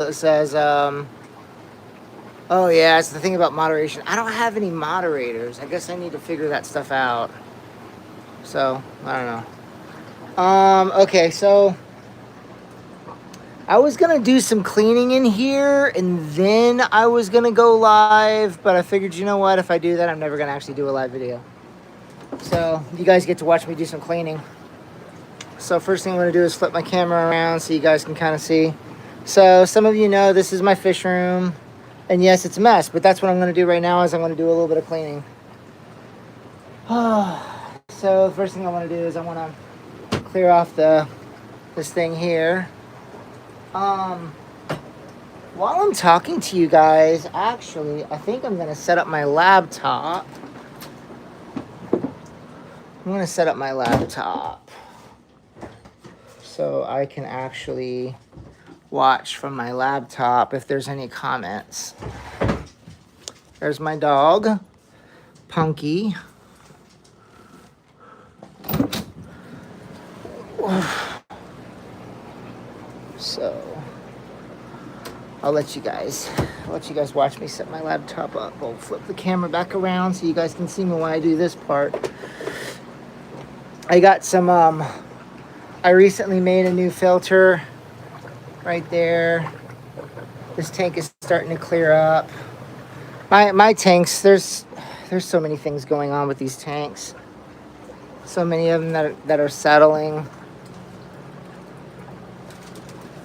it says, oh yeah, it's the thing about moderation. I don't have any moderators. I guess I need to figure that stuff out. So, I don't know. Okay, so I was gonna do some cleaning in here and then I was gonna go live, but I figured, you know what, if I do that, I'm never gonna actually do a live video. So you guys get to watch me do some cleaning. So first thing I'm gonna do is flip my camera around so you guys can kind of see. So some of you know this is my fish room. And yes, it's a mess, but that's what I'm gonna do right now is I'm gonna do a little bit of cleaning. So the first thing I wanna do is I wanna clear off this thing here. While I'm talking to you guys, actually, I think I'm gonna set up my laptop. I'm gonna set up my laptop so I can actually watch from my laptop if there's any comments. There's my dog, Punky. So I'll let you guys watch me set my laptop up. I'll flip the camera back around so you guys can see me when I do this part. I got some I recently made a new filter right there. This tank is starting to clear up. My tanks, there's so many things going on with these tanks. So many of them that are settling.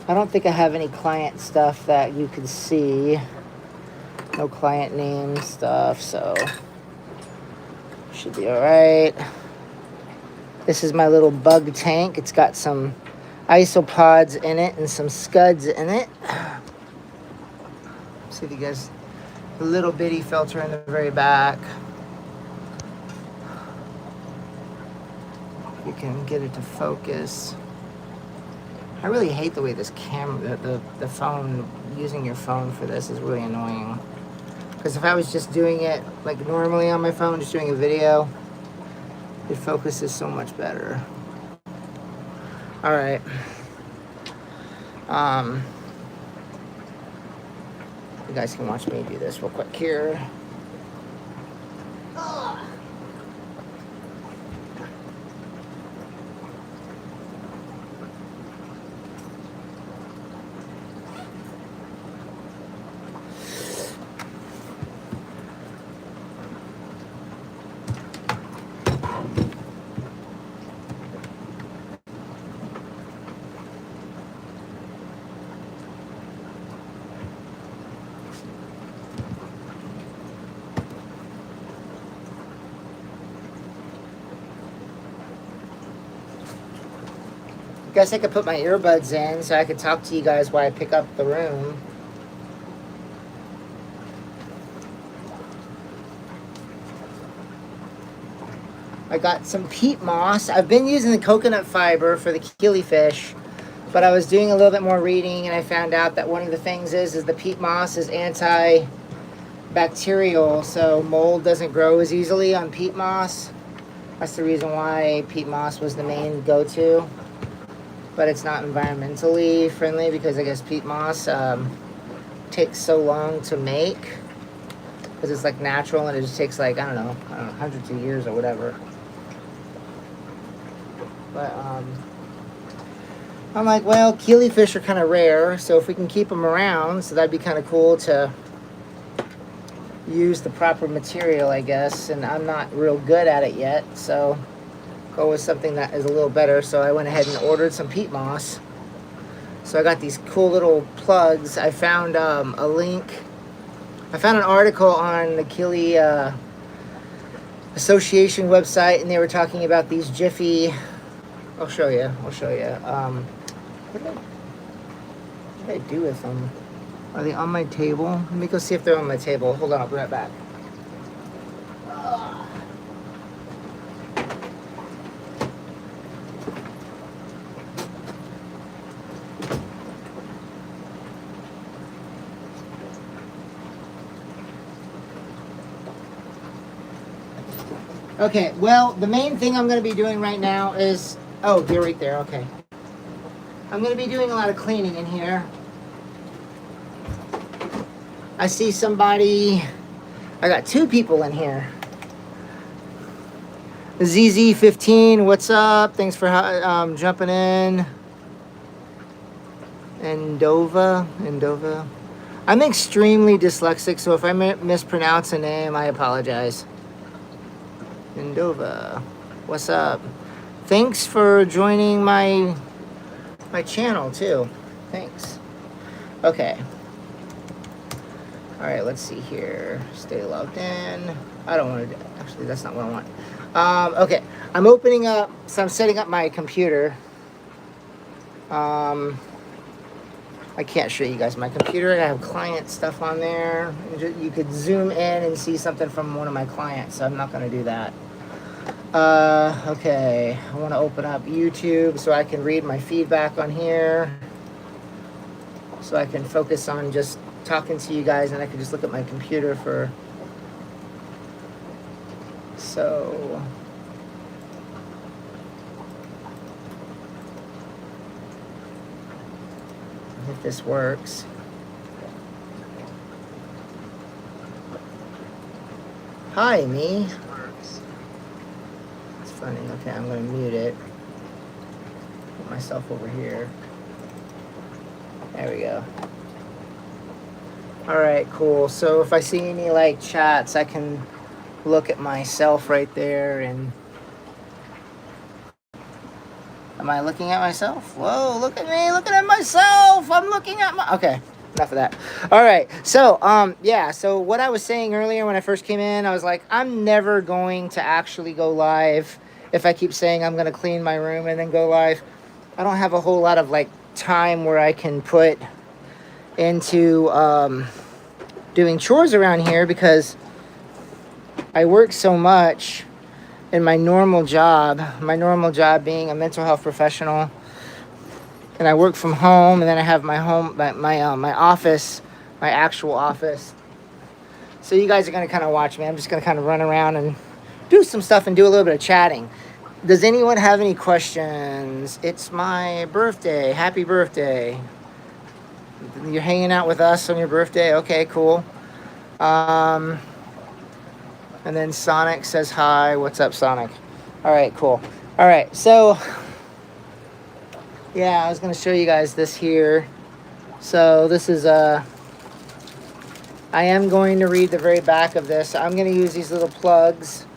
I don't think I have any client stuff that you can see. No client name stuff, so should be all right. This is my little bug tank. It's got some isopods in it and some scuds in it. See if you guys, a little bitty filter in the very back. You can get it to focus. I really hate the way this camera, the phone, using your phone for this is really annoying. Because if I was just doing it like normally on my phone, just doing a video, it focuses so much better. All right. You guys can watch me do this real quick here. Guess I could put my earbuds in so I could talk to you guys while I pick up the room. I got some peat moss. I've been using the coconut fiber for the killifish, but I was doing a little bit more reading and I found out that one of the things is the peat moss is antibacterial, so mold doesn't grow as easily on peat moss. That's the reason why peat moss was the main go-to. But it's not environmentally friendly because I guess peat moss takes so long to make because it's like natural and it just takes like, I don't know, hundreds of years or whatever. But I'm like, well, killifish are kind of rare, so if we can keep them around, so that'd be kind of cool to use the proper material, I guess, and I'm not real good at it yet, so go with something that is a little better. So I went ahead and ordered some peat moss. So I got these cool little plugs. I found a link. I found an article on the Killy Association website, and they were talking about these Jiffy. I'll show you. What did I do with them? Are they on my table? Let me go see if they're on my table. Hold on, I'll be right back. Okay, well, the main thing I'm going to be doing right now is... Oh, you're right there, okay. I'm going to be doing a lot of cleaning in here. I see somebody. I got 2 people in here. ZZ15, what's up? Thanks for jumping in. Endova. I'm extremely dyslexic, so if I mispronounce a name, I apologize. Endova, what's up? Thanks for joining my channel too. Thanks. Okay. All right, let's see here. Stay logged in. I don't want to. Actually, that's not what I want. Okay, I'm opening up. So I'm setting up my computer. I can't show you guys my computer. I have client stuff on there. You could zoom in and see something from one of my clients, so I'm not going to do that. Okay, I want to open up YouTube so I can read my feedback on here. So I can focus on just talking to you guys, and I can just look at my computer for... So... if this works. Hi, me. It's funny. Okay, I'm going to mute it. Put myself over here. There we go. All right, cool. So if I see any like chats, I can look at myself right there. And am I looking at myself? Whoa, look at me looking at myself. I'm looking at my... Okay, enough of that. All right, so yeah, so what I was saying earlier when I first came in, I was like, I'm never going to actually go live if I keep saying I'm going to clean my room and then go live. I don't have a whole lot of like time where I can put into doing chores around here because I work so much in my normal job being a mental health professional, and I work from home, and then I have my office, my actual office. So you guys are going to kind of watch me. I'm just going to kind of run around and do some stuff and do a little bit of chatting. Does anyone have any questions? It's my birthday. Happy birthday. You're hanging out with us on your birthday? Okay, cool. And then Sonic says hi. What's up, Sonic? All right, cool. All right, so yeah, I was going to show you guys this here. So this is I am going to read the very back of this. I'm going to use these little plugs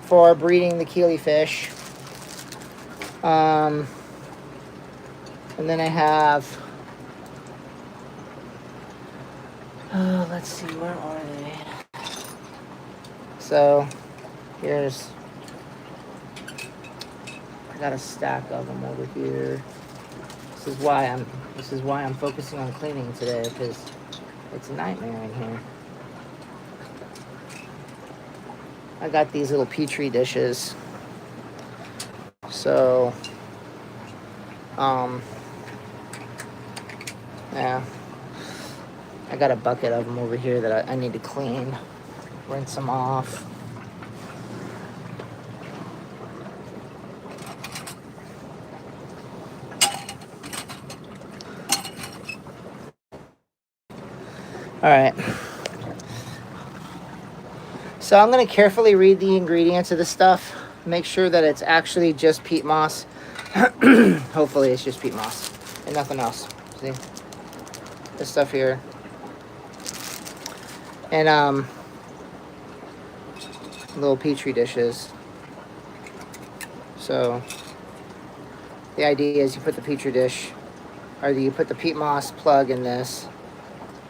for breeding the killifish. And then I have, let's see, where are they? So here's, I got a stack of them over here. This is why I'm focusing on cleaning today, because it's a nightmare in here. I got these little Petri dishes. So, yeah. I got a bucket of them over here that I need to clean. Rinse them off. All right. So I'm going to carefully read the ingredients of this stuff. Make sure that it's actually just peat moss. Hopefully it's just peat moss and nothing else. See? This stuff here. And little Petri dishes. So the idea is you put the Petri dish, or you put the peat moss plug in this,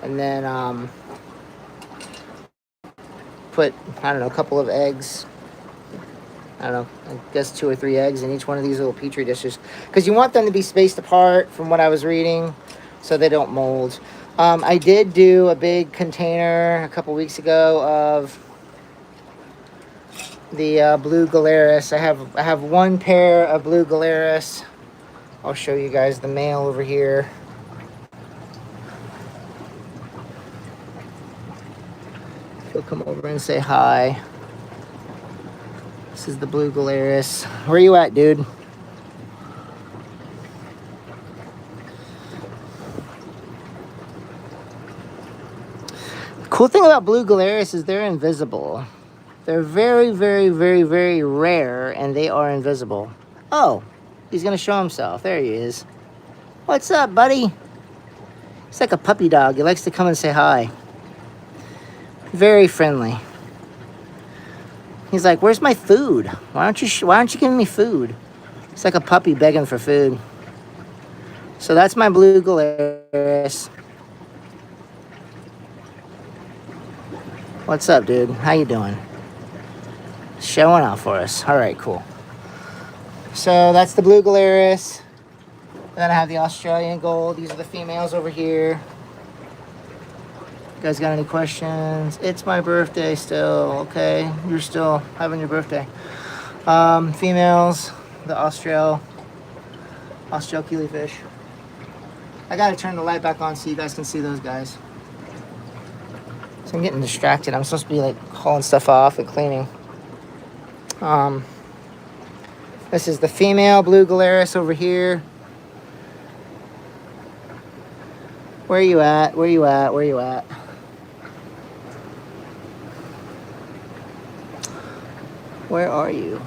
and then put, I don't know, a couple of eggs. I don't know, I guess 2 or 3 eggs in each one of these little Petri dishes, because you want them to be spaced apart from what I was reading so they don't mold. I did do a big container a couple weeks ago of the blue Galeris. I have 1 pair of blue Galeris. I'll show you guys the male over here. He'll come over and say hi. This is the blue Galeris. Where you at, dude? Cool thing about blue gularis is they're invisible. They're very, very, very, very rare, and they are invisible. Oh, he's gonna show himself. There he is. What's up, buddy? He's like a puppy dog. He likes to come and say hi. Very friendly. He's like, "Where's my food? Why aren't you giving me food?" It's like a puppy begging for food. So that's my blue gularis. What's up, dude? How you doing? Showing off for us. All right, cool. So that's the blue gularis. Then I have the Australian gold. These are the females over here. You guys got any questions? It's my birthday still. Okay, you're still having your birthday. Females, the Austral killifish. I gotta turn the light back on so you guys can see those guys. So I'm getting distracted. I'm supposed to be like hauling stuff off and cleaning. This is the female blue gularis over here. Where are you at? Where are you at? Where are you at? Where are you?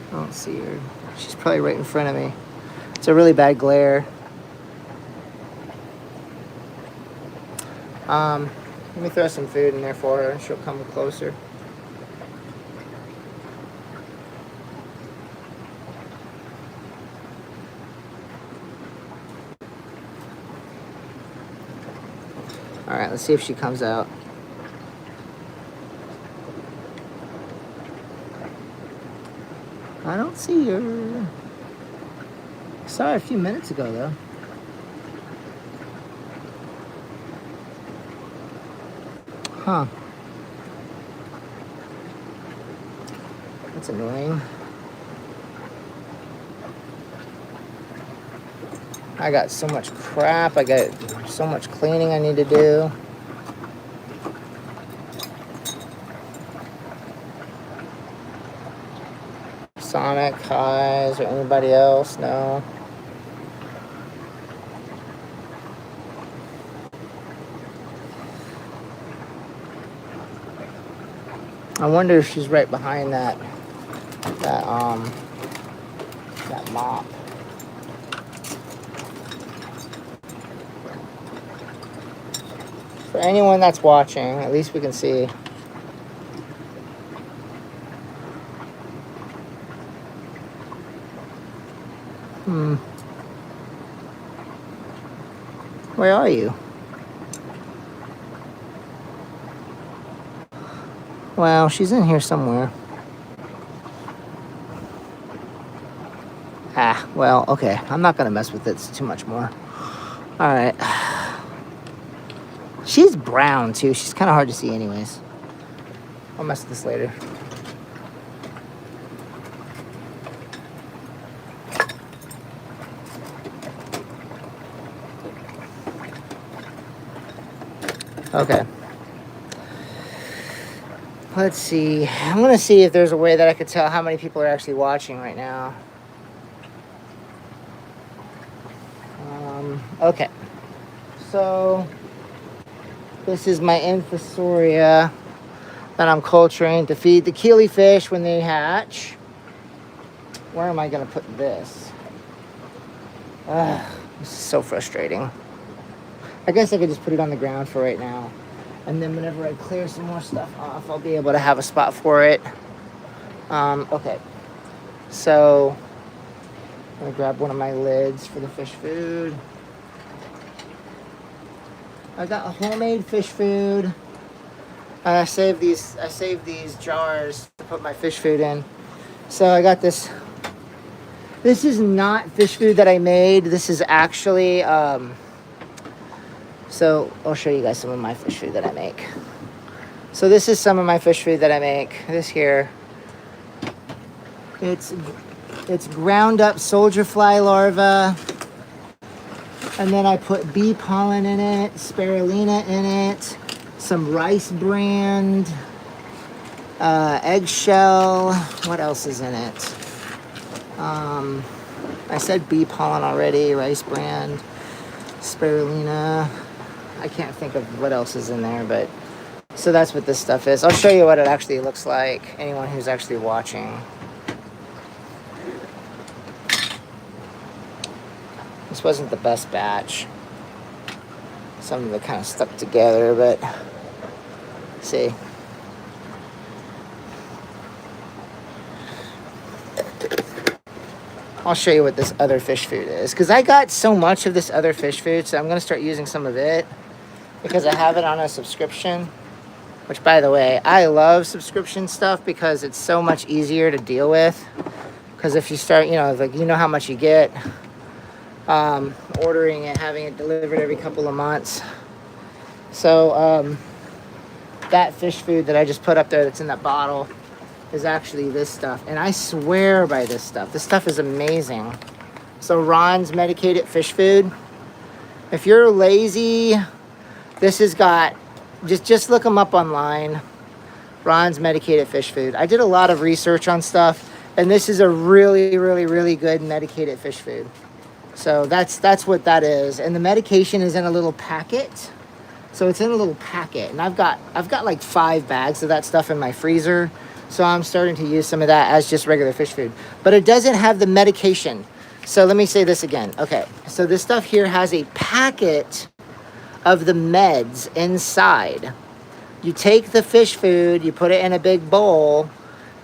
I don't see her. She's probably right in front of me. It's a really bad glare. Let me throw some food in there for her and she'll come closer. All right, let's see if she comes out. I don't see her. I saw her a few minutes ago, though. Huh. That's annoying. I got so much crap. I got so much cleaning I need to do. Sonic, hi. Is there anybody else? No. I wonder if she's right behind that mop. For anyone that's watching, at least we can see. Where are you? Well, she's in here somewhere. Well, okay. I'm not gonna mess with it too much more. All right. She's brown too. She's kind of hard to see anyways. I'll mess with this later. Okay. Let's see. I'm going to see if there's a way that I could tell how many people are actually watching right now. Okay. So, this is my Infusoria that I'm culturing to feed the killifish when they hatch. Where am I going to put this? This is so frustrating. I guess I could just put it on the ground for right now. And then whenever I clear some more stuff off, I'll be able to have a spot for it. Okay. So, I'm going to grab one of my lids for the fish food. I got a homemade fish food. I saved these jars to put my fish food in. So I got this. This is not fish food that I made. This is actually, so I'll show you guys some of my fish food that I make. So this is some of my fish food that I make. This here. It's ground up soldier fly larvae. And then I put bee pollen in it, spirulina in it, some rice bran, eggshell. What else is in it? I said bee pollen already, rice bran, spirulina. I can't think of what else is in there, but so that's what this stuff is. I'll show you what it actually looks like, anyone who's actually watching. This wasn't the best batch. Some of it kind of stuck together, but see. I'll show you what this other fish food is, because I got so much of this other fish food, so I'm going to start using some of it because I have it on a subscription, which, by the way, I love subscription stuff because it's so much easier to deal with. Because if you start, you know, like, you know how much you get, ordering it, having it delivered every couple of months. So that fish food that I just put up there that's in that bottle is actually this stuff, and I swear by this stuff. This stuff is amazing. So Ron's medicated fish food. If you're lazy, this has got, just look them up online. Ron's medicated fish food. I did a lot of research on stuff, and this is a really, really, really good medicated fish food. So that's what that is. And the medication is in a little packet. So it's in a little packet, and I've got like 5 bags of that stuff in my freezer. So I'm starting to use some of that as just regular fish food. But it doesn't have the medication. So let me say this again. Okay, so this stuff here has a packet of the meds inside. You take the fish food, you put it in a big bowl,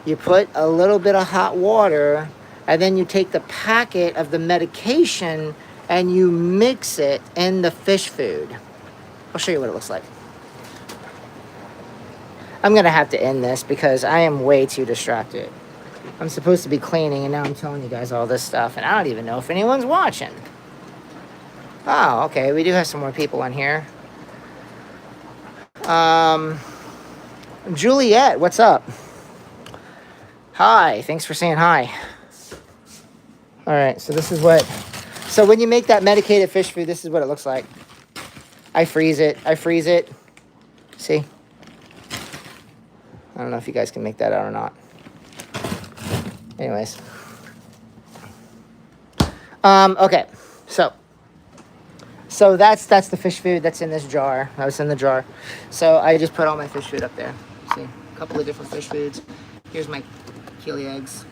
you put a little bit of hot water, and then you take the packet of the medication and you mix it in the fish food. I'll show you what it looks like. I'm going to have to end this because I am way too distracted. I'm supposed to be cleaning, and now I'm telling you guys all this stuff, and I don't even know if anyone's watching. Oh, okay, we do have some more people on here. Juliet, what's up? Hi, thanks for saying hi. All right, so this is what... So when you make that medicated fish food, this is what it looks like. I freeze it. See? I don't know if you guys can make that out or not. Anyways. Okay. So that's the fish food that's in this jar. That was in the jar. So I just put all my fish food up there. See? A couple of different fish foods. Here's my keely eggs.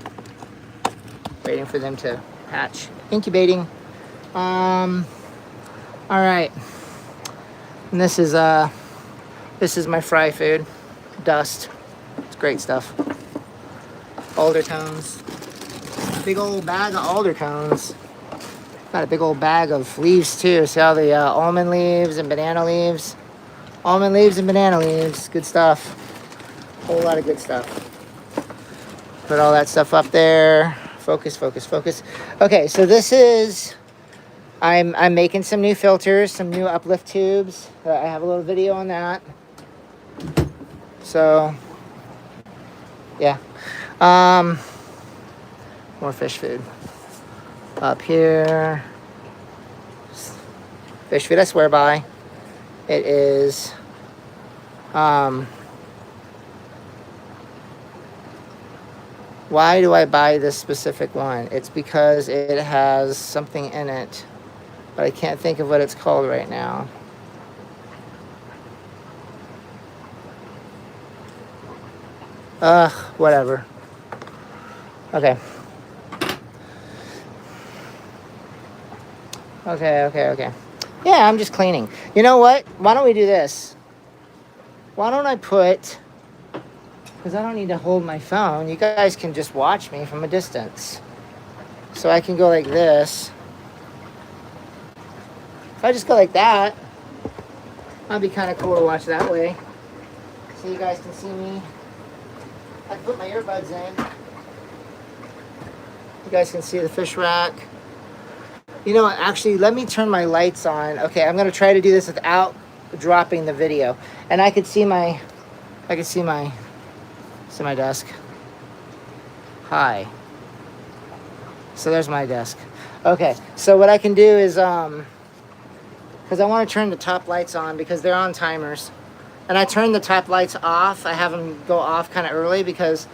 Waiting for them to hatch. Incubating. All right. And this is my fry food. Dust. It's great stuff. Alder cones. Big old bag of alder cones. Got a big old bag of leaves too. See all the almond leaves and banana leaves. Almond leaves and banana leaves. Good stuff. Whole lot of good stuff. Put all that stuff up there. Focus, focus, focus. Okay, so this is... I'm making some new filters, some new uplift tubes. I have a little video on that. So... yeah. More fish food. Up here. Fish food I swear by. It is why do I buy this specific one? It's because it has something in it, but I can't think of what it's called right now. Whatever. Okay. Okay. Yeah, I'm just cleaning. You know what? Why don't we do this? Why don't I put... because I don't need to hold my phone. You guys can just watch me from a distance. So I can go like this. If I just go like that, that'd be kind of cool to watch that way. So you guys can see me. I can put my earbuds in. You guys can see the fish rack. You know what? Actually, let me turn my lights on. Okay, I'm going to try to do this without dropping the video. And I could see my... see my desk. Hi. So there's my desk. Okay, so what I can do is... because I want to turn the top lights on because they're on timers. And I turn the top lights off. I have them go off kind of early because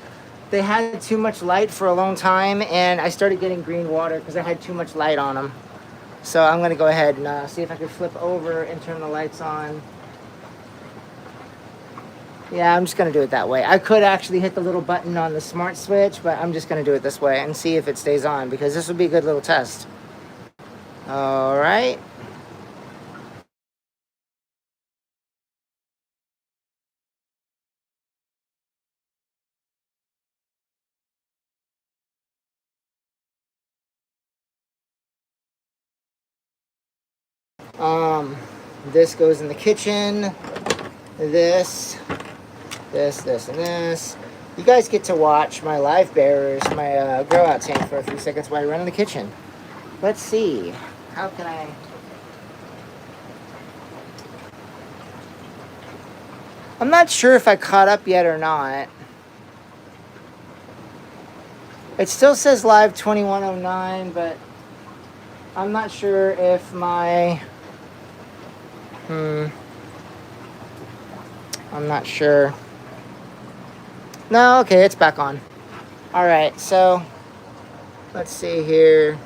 they had too much light for a long time, and I started getting green water because I had too much light on them. So I'm going to go ahead and see if I can flip over and turn the lights on. Yeah, I'm just going to do it that way. I could actually hit the little button on the smart switch, but I'm just going to do it this way and see if it stays on, because this would be a good little test. All right. This goes in the kitchen. This, and this. You guys get to watch my live bearers, my grow out tank for a few seconds while I run in the kitchen. Let's see. How can I... I'm not sure if I caught up yet or not. It still says live 2109, but I'm not sure if my... I'm not sure. No, okay, it's back on. All right, so let's see here.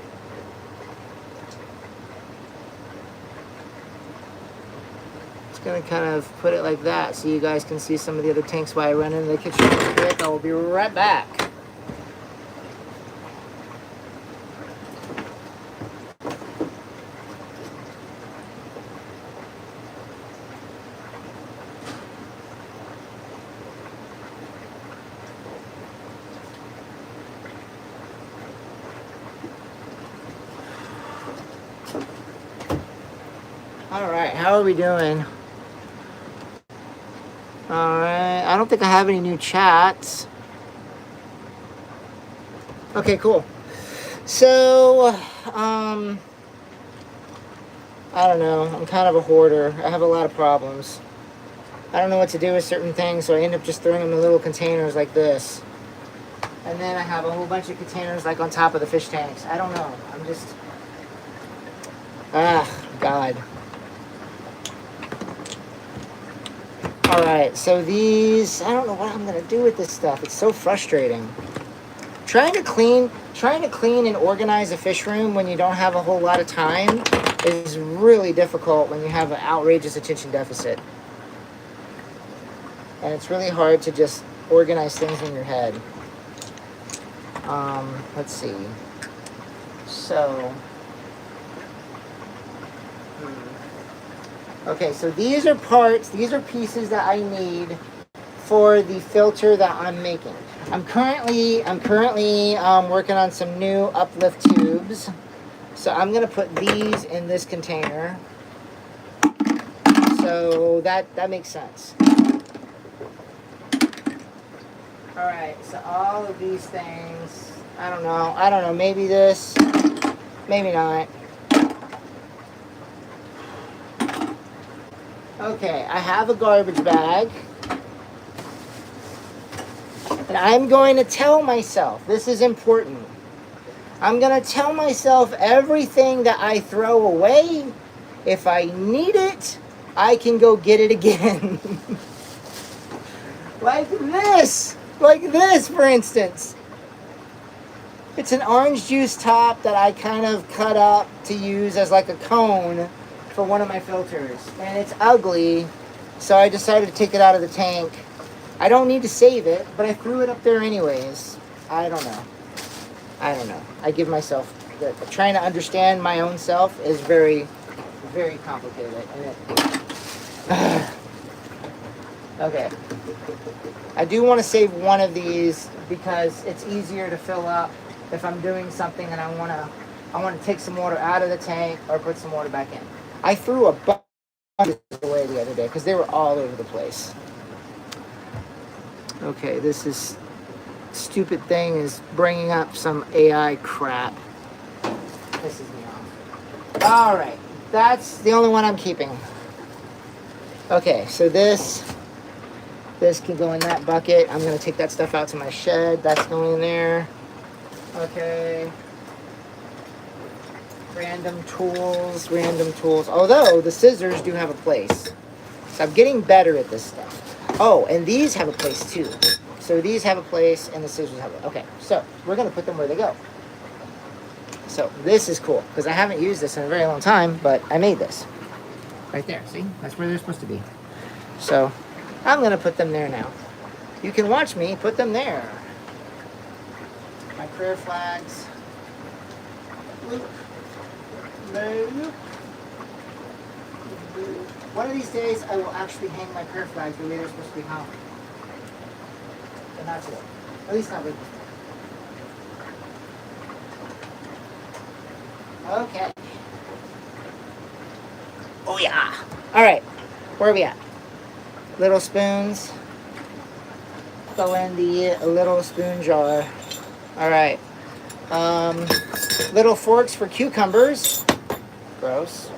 Just gonna kind of put it like that so you guys can see some of the other tanks while I run into the kitchen real quick. I will be right back. All right, how are we doing? All right, I don't think I have any new chats. Okay, cool. So, I don't know. I'm kind of a hoarder. I have a lot of problems. I don't know what to do with certain things, so I end up just throwing them in little containers like this. And then I have a whole bunch of containers like on top of the fish tanks. I don't know. I'm just... God. Alright, so these... I don't know what I'm going to do with this stuff. It's so frustrating. Trying to clean and organize a fish room when you don't have a whole lot of time is really difficult when you have an outrageous attention deficit. And it's really hard to just organize things in your head. Let's see. So, okay, so these are pieces that I need for the filter that I'm making. I'm currently working on some new uplift tubes. So I'm gonna put these in this container. So that makes sense. All right, so all of these things, I don't know, maybe this, maybe not. Okay, I have a garbage bag. And I'm going to tell myself, this is important. I'm going to tell myself everything that I throw away, if I need it, I can go get it again. Like this, for instance. It's an orange juice top that I kind of cut up to use as like a cone for one of my filters. And it's ugly, so I decided to take it out of the tank. I don't need to save it, but I threw it up there anyways. I don't know. I give myself... trying to understand my own self is very, very complicated. Okay. I do want to save one of these because it's easier to fill up if I'm doing something and I want to take some water out of the tank or put some water back in. I threw a bunch away the other day because they were all over the place. Okay, this is... stupid thing is bringing up some AI crap. Pisses me off. Alright, that's the only one I'm keeping. Okay, so this can go in that bucket. I'm going to take that stuff out to my shed. That's going in there. Okay. Random tools. Although, the scissors do have a place. So I'm getting better at this stuff. Oh, and these have a place too. So these have a place, and the scissors have a... Okay, so we're going to put them where they go. So this is cool because I haven't used this in a very long time, but I made this. Right there, see? That's where they're supposed to be. So I'm gonna put them there now. You can watch me put them there. My prayer flags. Loop. Loop. One of these days I will actually hang my prayer flags the way they're supposed to be hung. But not today. At least not with me. Okay. Oh yeah. All right. Where are we at? Little spoons. Go in the little spoon jar. All right. Little forks for cucumbers. Gross.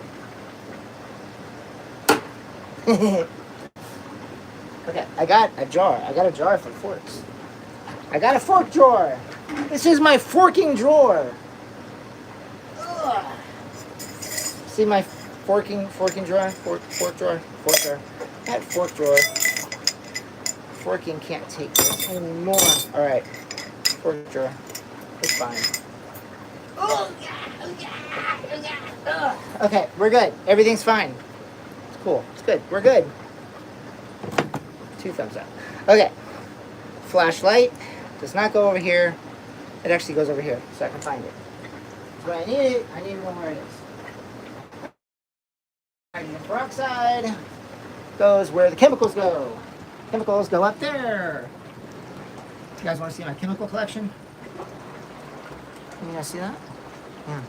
Okay, I got a jar. I got a jar for forks. I got a fork drawer. This is my forking drawer. Ugh. See my forking drawer? Fork drawer? Fork drawer. That fork drawer. Forking can't take this anymore. Alright. Fork drawer. It's fine. Okay, we're good. Everything's fine. It's cool. It's good. We're good. 2 thumbs up. Okay. Flashlight does not go over here. It actually goes over here, so I can find it. So when I need it, I need to know where it is. Hydrogen peroxide goes where the chemicals go. Chemicals go up there. You guys want to see my chemical collection? You guys see that? Yeah.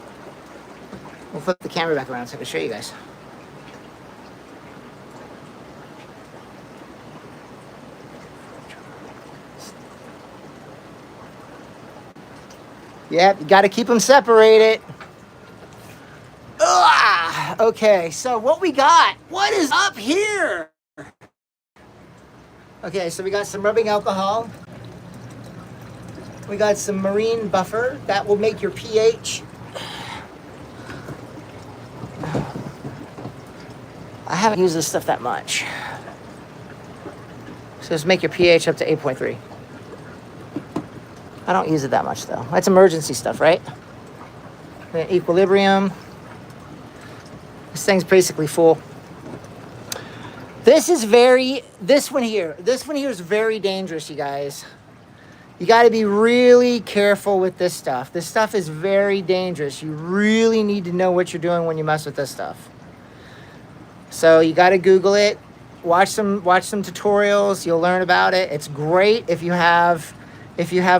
We'll flip the camera back around so I can show you guys. Yep, you got to keep them separated. Ugh, okay, so what we got? What is up here? Okay, so we got some rubbing alcohol. We got some marine buffer. That will make your pH. I haven't used this stuff that much. So just make your pH up to 8.3. I don't use it that much though. That's emergency stuff, right? And equilibrium. This thing's basically full. This one here is very dangerous, you guys. You got to be really careful with this stuff. This stuff is very dangerous. You really need to know what you're doing when you mess with this stuff. So you got to Google it. Watch some tutorials. You'll learn about it. It's great if you have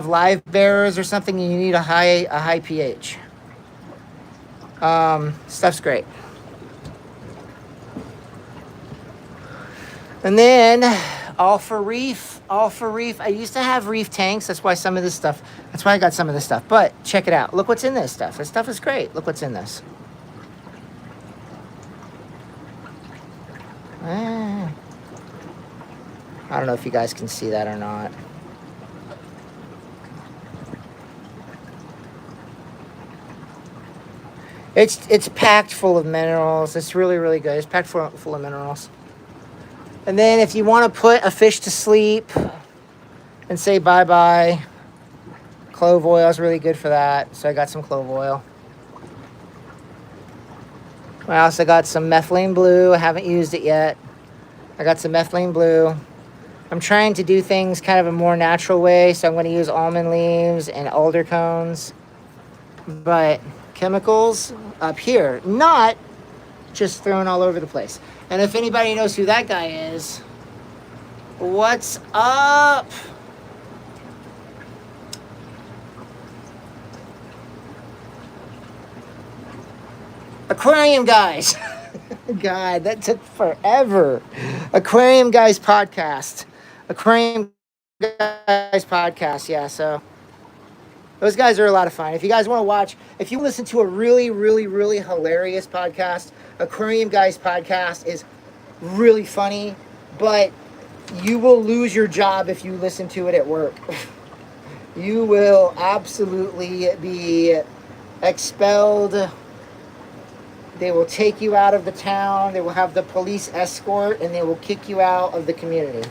live bearers or something and you need a high pH. Stuff's great. And then all for reef. I used to have reef tanks. That's why I got some of this stuff. But check it out. Look what's in this stuff. This stuff is great. Look what's in this. I don't know if you guys can see that or not. It's packed full of minerals. It's really, really good. It's packed full of minerals. And then if you want to put a fish to sleep and say bye-bye, clove oil is really good for that. So I got some clove oil. I also got some methylene blue. I haven't used it yet. I got some methylene blue. I'm trying to do things kind of a more natural way, so I'm going to use almond leaves and alder cones. But chemicals up here, not just thrown all over the place. And if anybody knows who that guy is, what's up? Aquarium Guys. God, that took forever. Aquarium Guys podcast. Aquarium Guys podcast. Yeah, so those guys are a lot of fun. If you guys want to watch, if you listen to a really, really, really hilarious podcast, Aquarium Guys podcast is really funny, but you will lose your job if you listen to it at work. You will absolutely be expelled. They will take you out of the town. They will have the police escort, and they will kick you out of the community.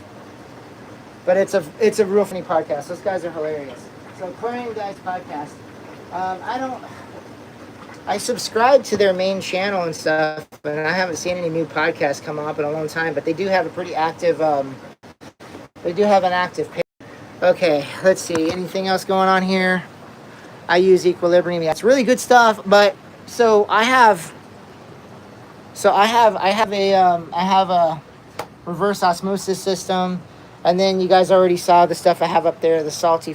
But it's a real funny podcast. Those guys are hilarious. So Aquarium Guys podcast. I subscribe to their main channel and stuff, and I haven't seen any new podcasts come up in a long time, but they do have a pretty active, they do have an active page. Okay, let's see. Anything else going on here? I use Equilibrium. Yeah, it's really good stuff, but so I have a reverse osmosis system, and then you guys already saw the stuff I have up there, the salty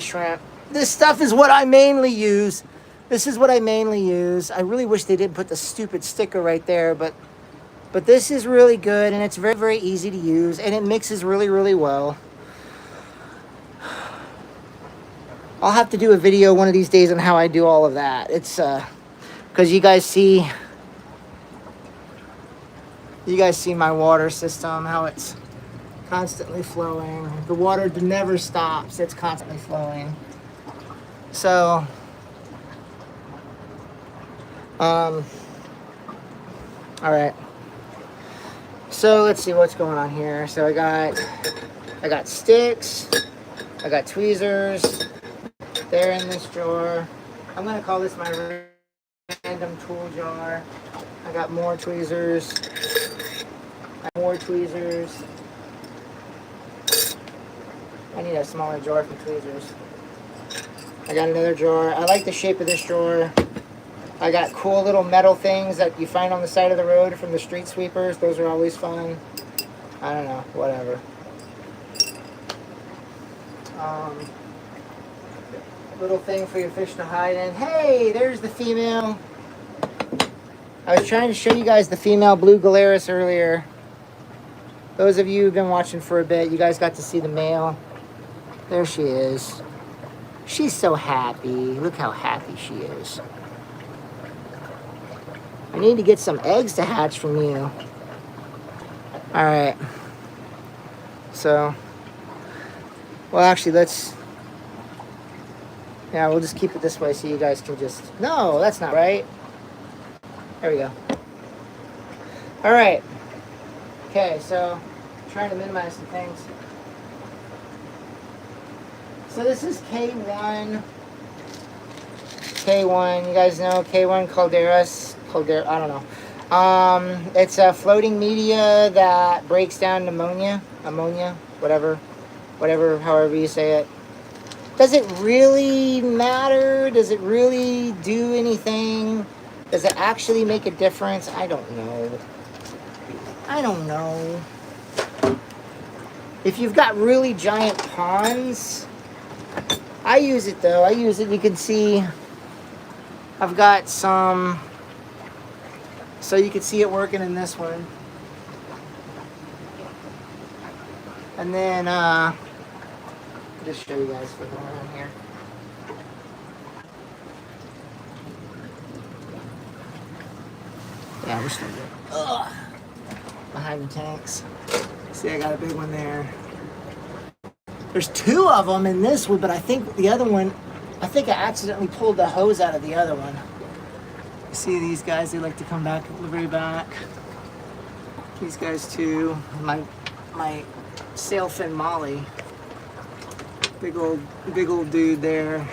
shrimp. This stuff is what I mainly use. This is what I mainly use. I really wish they didn't put the stupid sticker right there, but this is really good, and it's very, very easy to use, and it mixes really, really well. I'll have to do a video one of these days on how I do all of that. It's because you guys see my water system, how it's constantly flowing. The water never stops. It's constantly flowing. So, all right. So let's see what's going on here. So I got sticks. I got tweezers. They're in this drawer. I'm gonna call this my random tool jar. I got more tweezers. More tweezers. I need a smaller drawer for tweezers. I got another drawer. I like the shape of this drawer. I got cool little metal things that you find on the side of the road from the street sweepers. Those are always fun. I don't know, whatever. Little thing for your fish to hide in. Hey, there's the female. I was trying to show you guys the female blue galaris earlier. Those of you who've been watching for a bit, you guys got to see the male. There she is. She's so happy. Look how happy she is. I need to get some eggs to hatch from you. All right. So, well, actually, we'll just keep it this way so you guys can just... No, that's not right. There we go. All right. Okay, so trying to minimize some things. So this is K1. K1, you guys know K1 I don't know. It's a floating media that breaks down ammonia, whatever, however you say it. Does it really matter? Does it really do anything? Does it actually make a difference? I don't know. If you've got really giant ponds, I use it though. You can see I've got some, so you can see it working in this one. And then, I'll just show you guys what's going on here. Yeah, we're still good. Ugh. Behind the tanks. See, I got a big one there. There's two of them in this one, but I think the other one, I accidentally pulled the hose out of the other one. You see these guys, they like to come back the very back. These guys too. My sailfin molly. Big old dude there.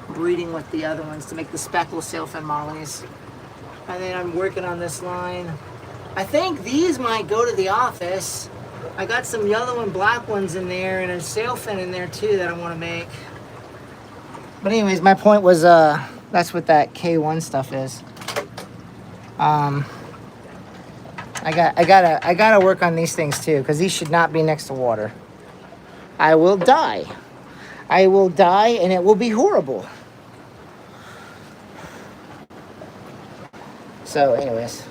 Breeding with the other ones to make the speckled sailfin mollies. And then I'm working on this line. I think these might go to the office. I got some yellow and black ones in there and a sailfin in there too that I want to make. But anyways, my point was that's what that K1 stuff is. I gotta work on these things too, because these should not be next to water. I will die, and it will be horrible. So anyways,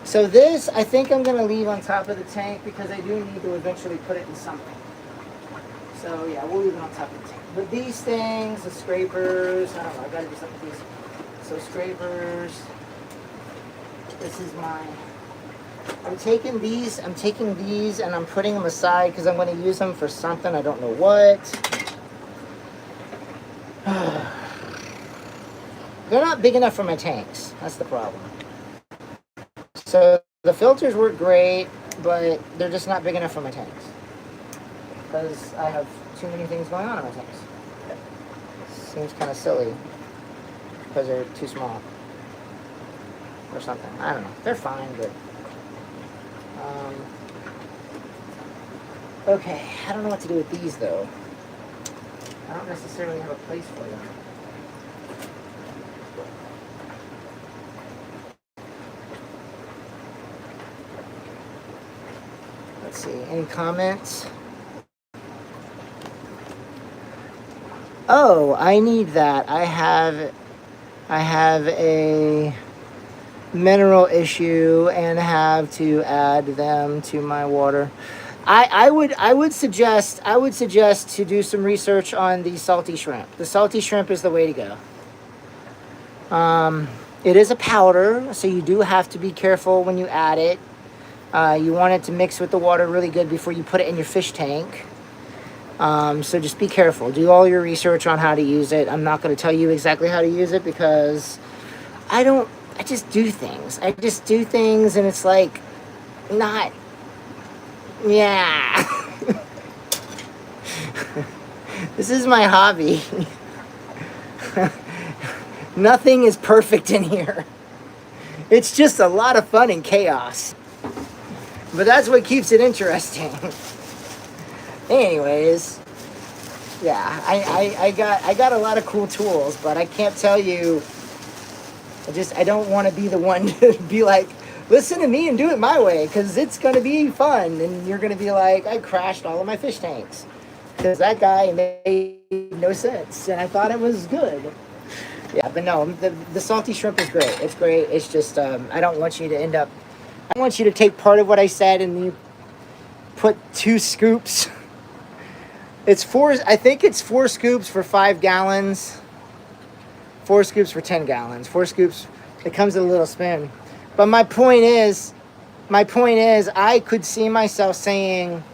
so this I think I'm gonna leave on top of the tank because I do need to eventually put it in something. So yeah, we'll leave it on top of the tank. But these things, the scrapers, I don't know, I gotta do something with these. So scrapers, this is I'm taking these and I'm putting them aside because I'm going to use them for something. I don't know what. They're not big enough for my tanks. That's the problem. So the filters work great, but they're just not big enough for my tanks because I have too many things going on in my tanks. Seems kind of silly because they're too small or something. I don't know. They're fine, but okay. I don't know what to do with these though. I don't necessarily have a place for them. Let's see. Any comments? Oh, I need that. I have a mineral issue and have to add them to my water. I would suggest to do some research on the salty shrimp. The salty shrimp is the way to go. It is a powder, so you do have to be careful when you add it. You want it to mix with the water really good before you put it in your fish tank. So just be careful. Do all your research on how to use it. I'm not going to tell you exactly how to use it because I just do things. And it's like not, yeah. This is my hobby. Nothing is perfect in here. It's just a lot of fun and chaos. But that's what keeps it interesting. Anyways, yeah, I got a lot of cool tools, but I can't tell you. I don't want to be the one to be like, listen to me and do it my way, because it's going to be fun, and you're going to be like, I crashed all of my fish tanks because that guy made no sense, and I thought it was good. Yeah, but no, the salty shrimp is great. It's great. It's just I don't want you to end up. I want you to take part of what I said and you put 2 scoops. I think it's 4 scoops for 5 gallons. 4 scoops for 10 gallons. 4 scoops. It comes in a little spoon. But my point is, I could see myself saying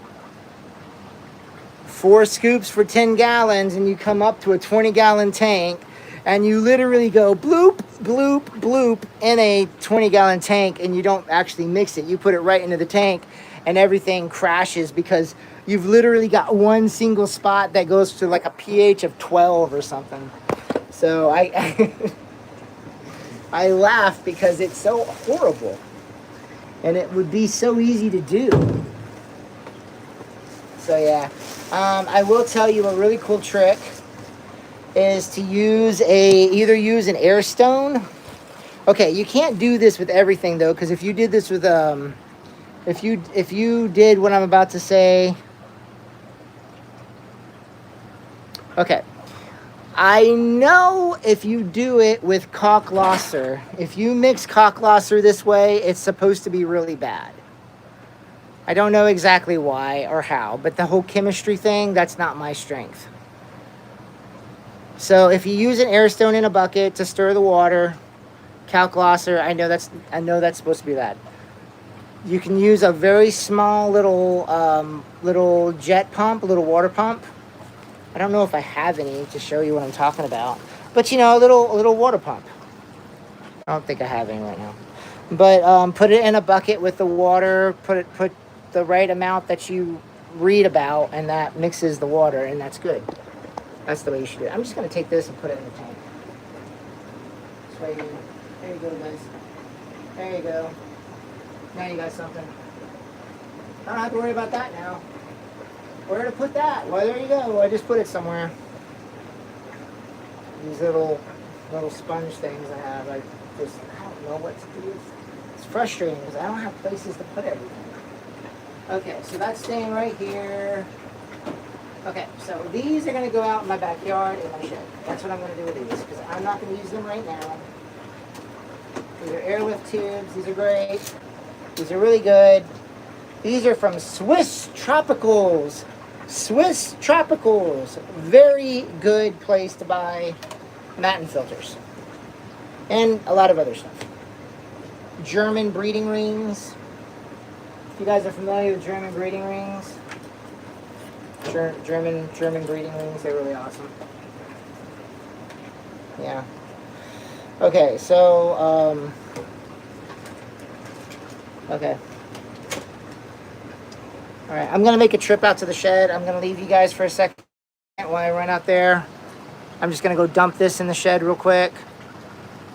4 scoops for 10 gallons, and you come up to a 20-gallon tank, and you literally go bloop, bloop, bloop in a 20-gallon tank, and you don't actually mix it. You put it right into the tank, and everything crashes because you've literally got one single spot that goes to like a pH of 12 or something. So I laugh because it's so horrible, and it would be so easy to do. So yeah, I will tell you a really cool trick is to either use an air stone. Okay, you can't do this with everything though, because if you did this with if you did what I'm about to say. Okay. I know if you do it with Cockloser, if you mix Cockloser this way, it's supposed to be really bad. I don't know exactly why or how, but the whole chemistry thing, that's not my strength. So if you use an air stone in a bucket to stir the water, Cockloser, I know that's supposed to be bad. You can use a very small little jet pump, a little water pump. I don't know if I have any to show you what I'm talking about, but you know, a little water pump. I don't think I have any right now, but put it in a bucket with the water. Put the right amount that you read about, and that mixes the water, and that's good. That's the way you should do it. I'm just gonna take this and put it in the tank. There you go, guys. There you go. Now you got something. I don't have to worry about that now. Where to put that? Well, there you go. I just put it somewhere. These little sponge things I have. I don't know what to do. It's frustrating because I don't have places to put everything. Okay, so that's staying right here. Okay, so these are going to go out in my backyard in my shed. That's what I'm going to do with these because I'm not going to use them right now. These are airlift tubes. These are great. These are really good. These are from Swiss Tropicals. Swiss Tropicals. Very good place to buy matin filters. And a lot of other stuff. German breeding rings. If you guys are familiar with German breeding rings. German breeding rings, they're really awesome. Yeah. Okay, so, okay. All right, I'm going to make a trip out to the shed. I'm going to leave you guys for a second while I run out there. I'm just gonna go dump this in the shed real quick.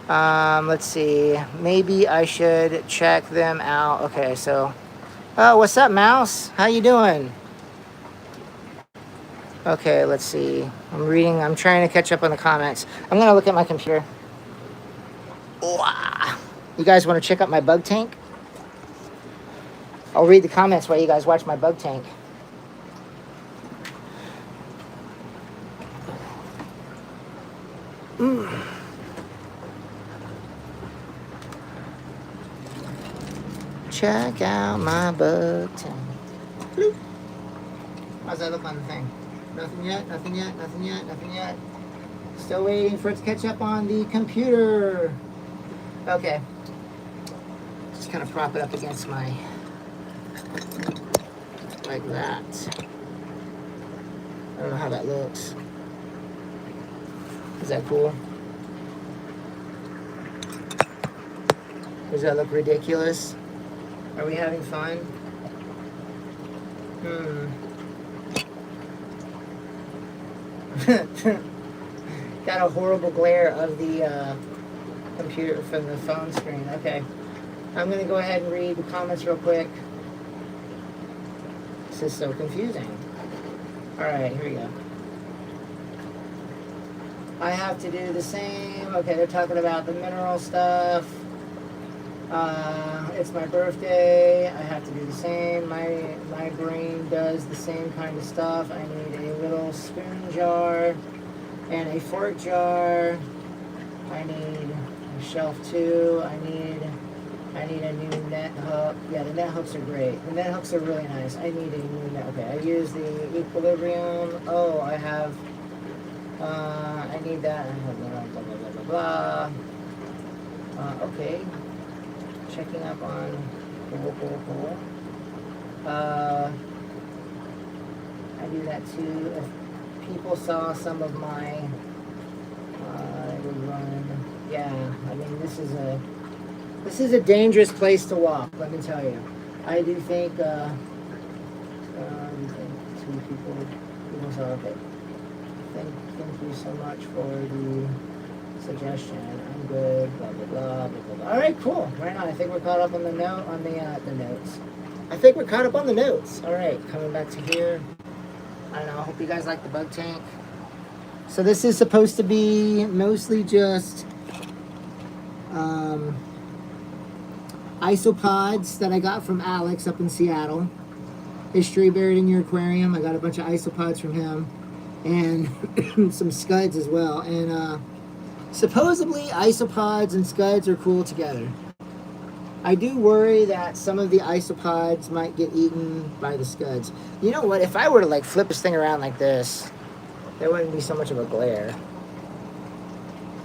Let's see. Maybe I should check them out. Okay, so, oh, what's up, Mouse? How you doing? Okay, let's see. I'm trying to catch up on the comments. I'm gonna look at my computer. Wow. You guys want to check out my bug tank? I'll read the comments while you guys watch my bug tank. Check out my bug tank. Bloop. How's that look on the thing? Nothing yet, nothing yet, nothing yet, nothing yet. Still waiting for it to catch up on the computer. Okay. Just kind of prop it up against my, like that. I don't know how that looks. Is that cool? Does that look ridiculous? Are we having fun? Got a horrible glare of the computer from the phone screen. Okay. I'm going to go ahead and read the comments real quick. This is so confusing. Alright, here we go. I have to do the same. Okay, they're talking about the mineral stuff. It's my birthday. I have to do the same. My brain does the same kind of stuff. I need a little spoon jar and a fork jar. I need a shelf too. I need a new net hook. Yeah, the net hooks are great. The net hooks are really nice. I need a new net. Okay, I use the equilibrium. Oh, I have. I need that. I have blah blah blah blah blah. Okay. Checking up on I do that too. If people saw some of my run, yeah. I mean, this is a dangerous place to walk. Let me tell you. I do think. Two people saw it. Thank you so much for the suggestion. I'm good. Blah blah blah blah blah. All right, cool. Right on. I think we're caught up on the notes. I think we're caught up on the notes. All right, coming back to here. I don't know. I hope you guys like the bug tank. So this is supposed to be mostly just isopods that I got from Alex up in Seattle. History buried in your aquarium. I got a bunch of isopods from him. And some scuds as well. And supposedly isopods and scuds are cool together. I do worry that some of the isopods might get eaten by the scuds. You know what? If I were to like flip this thing around like this, there wouldn't be so much of a glare.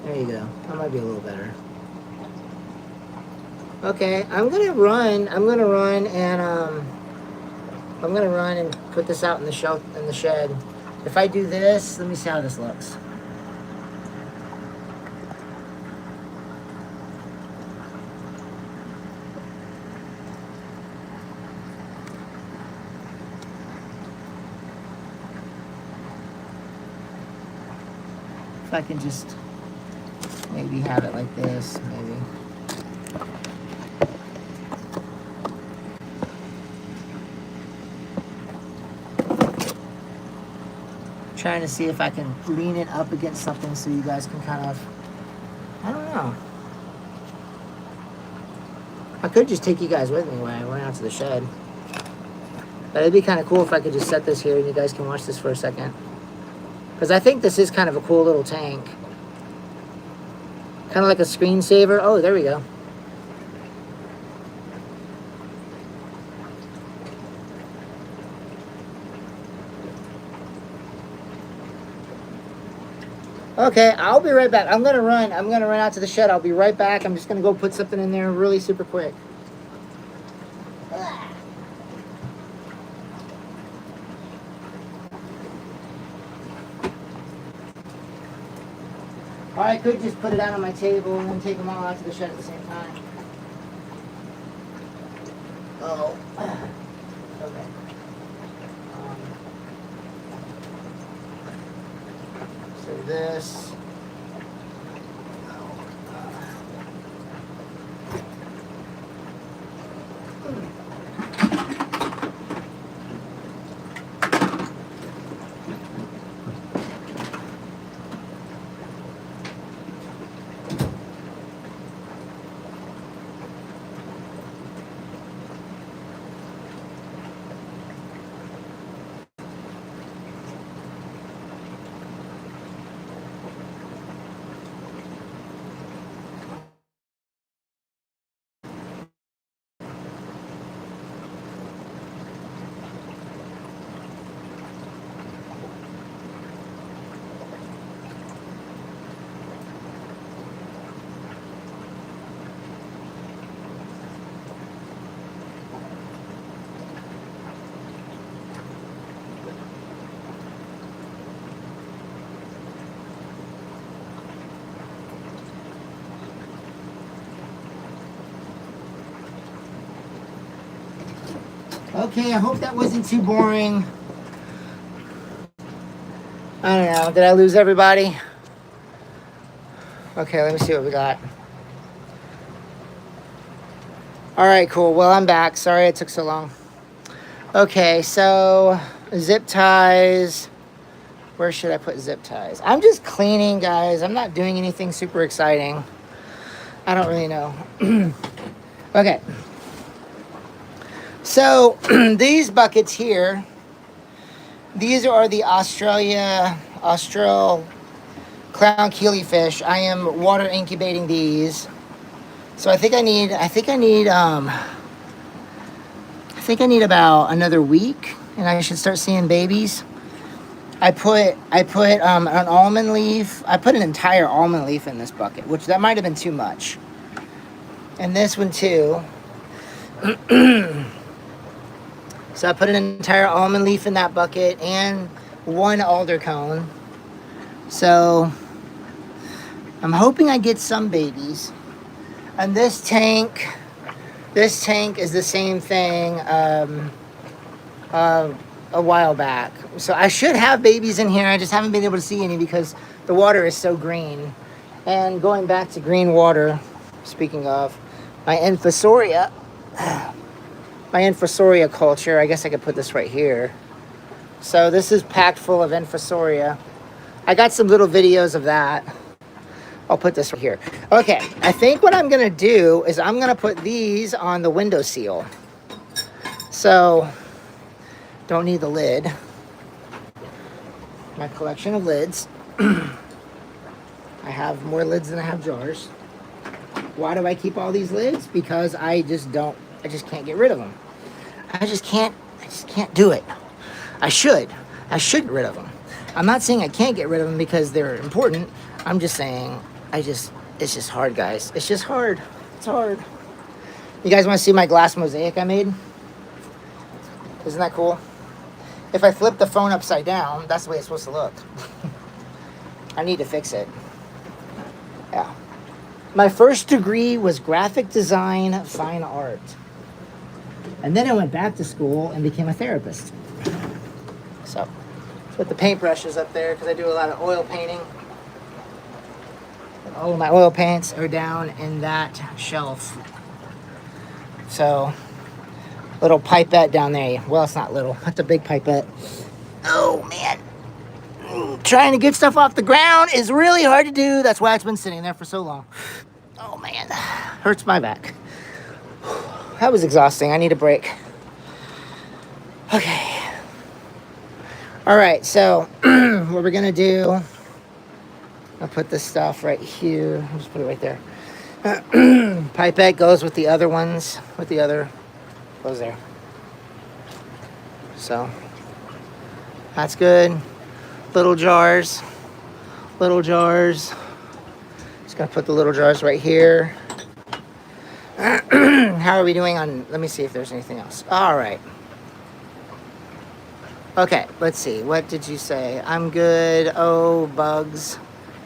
There you go. That might be a little better. Okay, I'm gonna run and put this out in the shed. If I do this, let me see how this looks. If I can just maybe have it like this, maybe. Trying to see if I can lean it up against something so you guys can kind of, I don't know. I could just take you guys with me when I went out to the shed. But it'd be kind of cool if I could just set this here and you guys can watch this for a second. Because I think this is kind of a cool little tank. Kind of like a screensaver. Oh, there we go. Okay, I'll be right back. I'm gonna run out to the shed. I'll be right back. I'm just gonna go put something in there really super quick. Or I could just put it out on my table and then take them all out to the shed at the same time. Oh. Okay. So this. Okay, I hope that wasn't too boring. I don't know. Did I lose everybody? Okay, let me see what we got. All right, cool. Well, I'm back. Sorry it took so long. Okay, so zip ties. Where should I put zip ties? I'm just cleaning, guys. I'm not doing anything super exciting. I don't really know. Okay. So these buckets here, these are the Austral clown keelyfish. I am water incubating these. So I think I need about another week, and I should start seeing babies. I put an almond leaf. I put an entire almond leaf in this bucket, which that might have been too much. And this one too. So I put an entire almond leaf in that bucket and one alder cone. So I'm hoping I get some babies. And this tank is the same thing a while back. So I should have babies in here. I just haven't been able to see any because the water is so green. And going back to green water, speaking of, my Infusoria culture, I guess I could put this right here. So this is packed full of Infusoria. I got some little videos of that. I'll put this right here. Okay, I think what I'm gonna do is I'm gonna put these on the window seal. So, don't need the lid. My collection of lids. I have more lids than I have jars. Why do I keep all these lids? Because I just can't get rid of them. I just can't do it. I should get rid of them. I'm not saying I can't get rid of them because they're important. I'm just saying, it's just hard, guys. It's just hard. It's hard. You guys want to see my glass mosaic I made? Isn't that cool? If I flip the phone upside down, that's the way it's supposed to look. I need to fix it. Yeah. My first degree was graphic design, fine art. And then I went back to school and became a therapist. So, put the paintbrushes up there because I do a lot of oil painting. All of my oil paints are down in that shelf. So, little pipette down there. Well, it's not little. That's a big pipette. Oh, man. Trying to get stuff off the ground is really hard to do. That's why it's been sitting there for so long. Oh, man. Hurts my back. That was exhausting. I need a break. Okay. All right, so what we're going to do, I'll put this stuff right here. I'll just put it right there. Pipette goes with the other ones, goes there. So, that's good. Little jars. Just gonna put the little jars right here. How are we doing on, let me see if there's anything else. All right. Okay, let's see. What did you say? I'm good. Oh, bugs.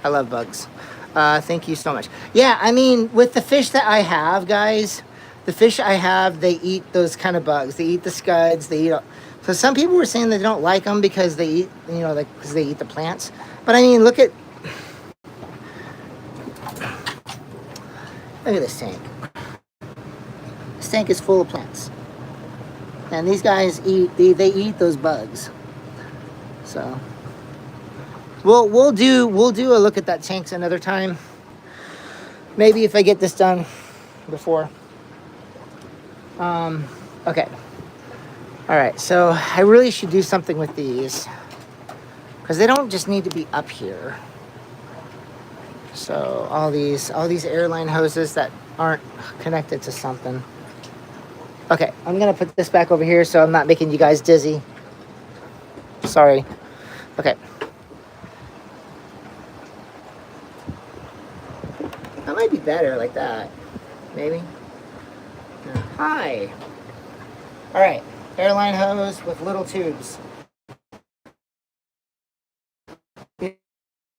I love bugs. Thank you so much. Yeah, I mean, with the fish that I have, guys, the fish I have, they eat those kind of bugs. They eat the scuds. They eat. So some people were saying they don't like them because they eat, because they eat the plants. But I mean, look at this tank. This tank is full of plants. And these guys eat, they eat those bugs. So we'll do a look at that tanks another time. Maybe if I get this done before. Okay. All right, so I really should do something with these because they don't just need to be up here. So all these airline hoses that aren't connected to something. Okay, I'm gonna put this back over here so I'm not making you guys dizzy. Sorry. Okay. That might be better like that. Maybe. Hi. All right, airline hose with little tubes. These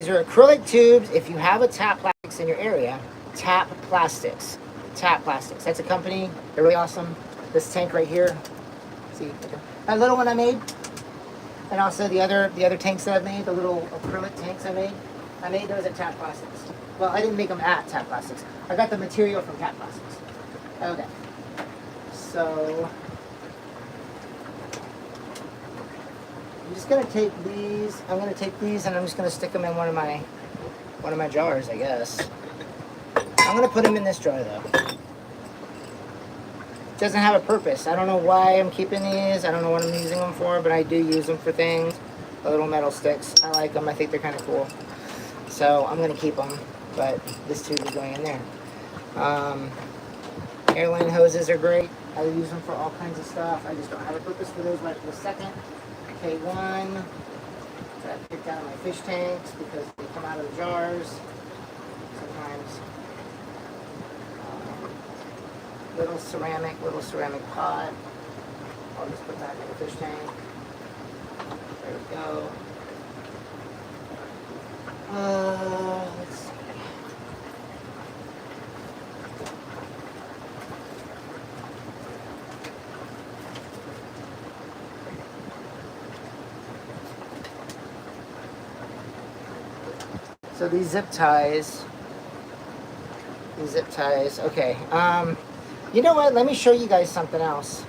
are acrylic tubes. If you have a Tap Plastics in your area, Tap Plastics. Tap Plastics. That's a company. They're really awesome. This tank right here. See, that little one I made, and also the other tanks that I've made, the little acrylic tanks I made those at Tap Plastics. Well, I didn't make them at Tap Plastics. I got the material from Tap Plastics. Okay. So I'm just gonna take these. I'm gonna take these and I'm just gonna stick them in one of my jars, I guess. I'm gonna put them in this jar though. It doesn't have a purpose. I don't know why I'm keeping these. I don't know what I'm using them for, but I do use them for things. The little metal sticks. I like them. I think they're kind of cool. So I'm gonna keep them, but this tube is going in there. Airline hoses are great. I use them for all kinds of stuff. I just don't have a purpose for those right this second. K1 that I picked out of my fish tanks because they come out of the jars sometimes. Little ceramic pot. I'll just put that in the fish tank. There we go. Let's see. So these zip ties, okay. You know what? Let me show you guys something else.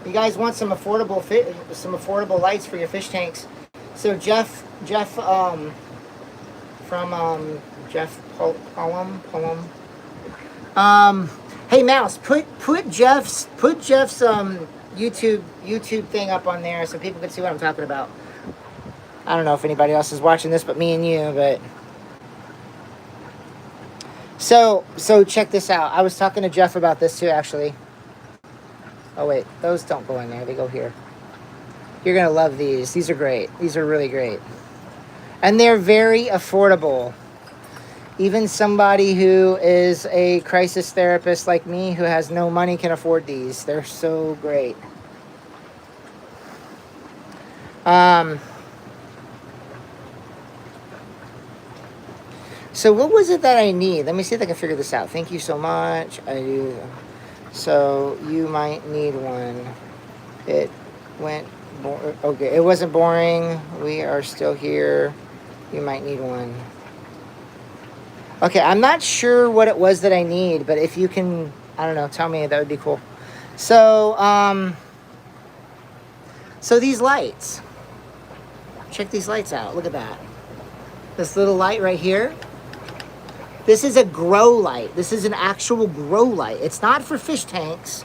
You guys want some affordable lights for your fish tanks? So Jeff from Jeff Poem. Hey Mouse, put Jeff's YouTube thing up on there so people can see what I'm talking about. I don't know if anybody else is watching this but me and you, but so check this out. I was talking to Jeff about this too, actually. Oh wait, those don't go in there, they go here. You're gonna love these. These are great. These are really great. And they're very affordable. Even somebody who is a crisis therapist like me who has no money can afford these. They're so great. So what was it that I need? Let me see if I can figure this out. Thank you so much. I do. So you might need one. It went, okay, it wasn't boring. We are still here. You might need one. Okay, I'm not sure what it was that I need, but if you can, I don't know, tell me, that would be cool. So, so these lights. Check these lights out. Look at that. This little light right here. This is a grow light. This is an actual grow light. It's not for fish tanks.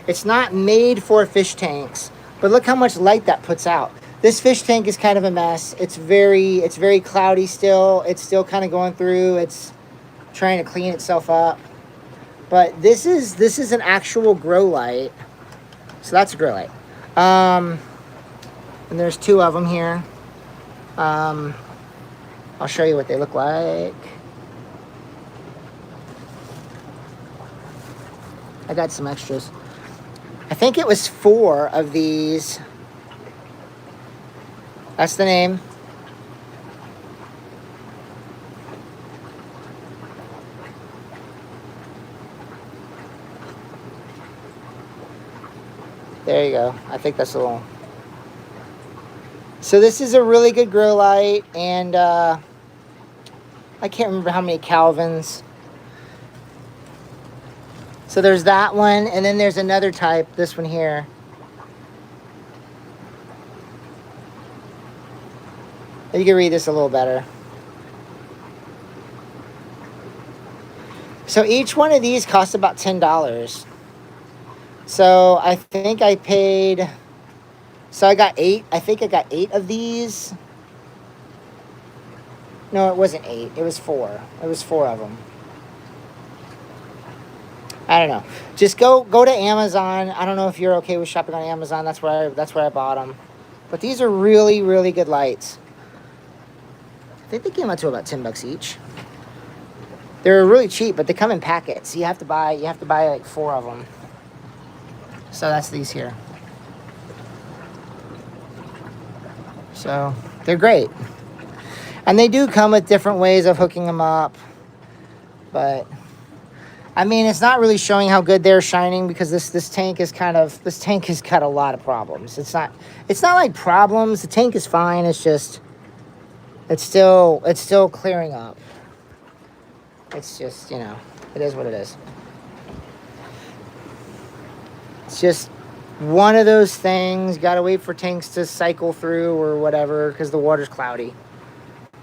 It's not made for fish tanks. But look how much light that puts out. This fish tank is kind of a mess. It's very cloudy still. It's still kind of going through. It's trying to clean itself up. But this is an actual grow light. So that's a grow light. And there's two of them here. I'll show you what they look like. I got some extras. I think it was 4 of these. That's the name. There you go. I think that's a little. So this is a really good grow light, and I can't remember how many Kelvins. So there's that one, and then there's another type, this one here. You can read this a little better. So each one of these costs about $10. So I think I paid, so I got 8. I think I got 8 of these. No, it wasn't 8. It was 4. It was 4 of them. I don't know. Just go to Amazon. I don't know if you're okay with shopping on Amazon. That's where I bought them. But these are really, really good lights. I think they came out to about $10 each. They're really cheap, but they come in packets. You have to buy like 4 of them. So that's these here. So they're great. And they do come with different ways of hooking them up. But I mean, it's not really showing how good they're shining because this tank has got a lot of problems. It's not like problems. The tank is fine. It's just it's still clearing up. It's just, you know, it is what it is. It's just one of those things. Got to wait for tanks to cycle through or whatever because the water's cloudy.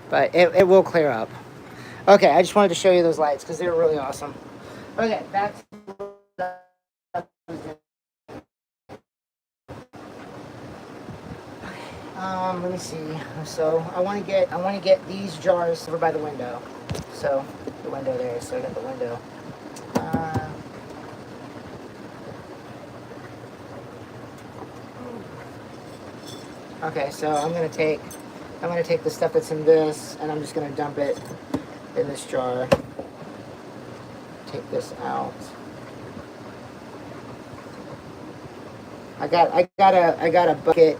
But it will clear up. Okay, I just wanted to show you those lights because they were really awesome. Okay, back to let me see. So I want to get these jars over by the window. So the window there. So I got the window. Okay, so I'm gonna take the stuff that's in this, and I'm just gonna dump it in this jar. Take this out. I got a bucket.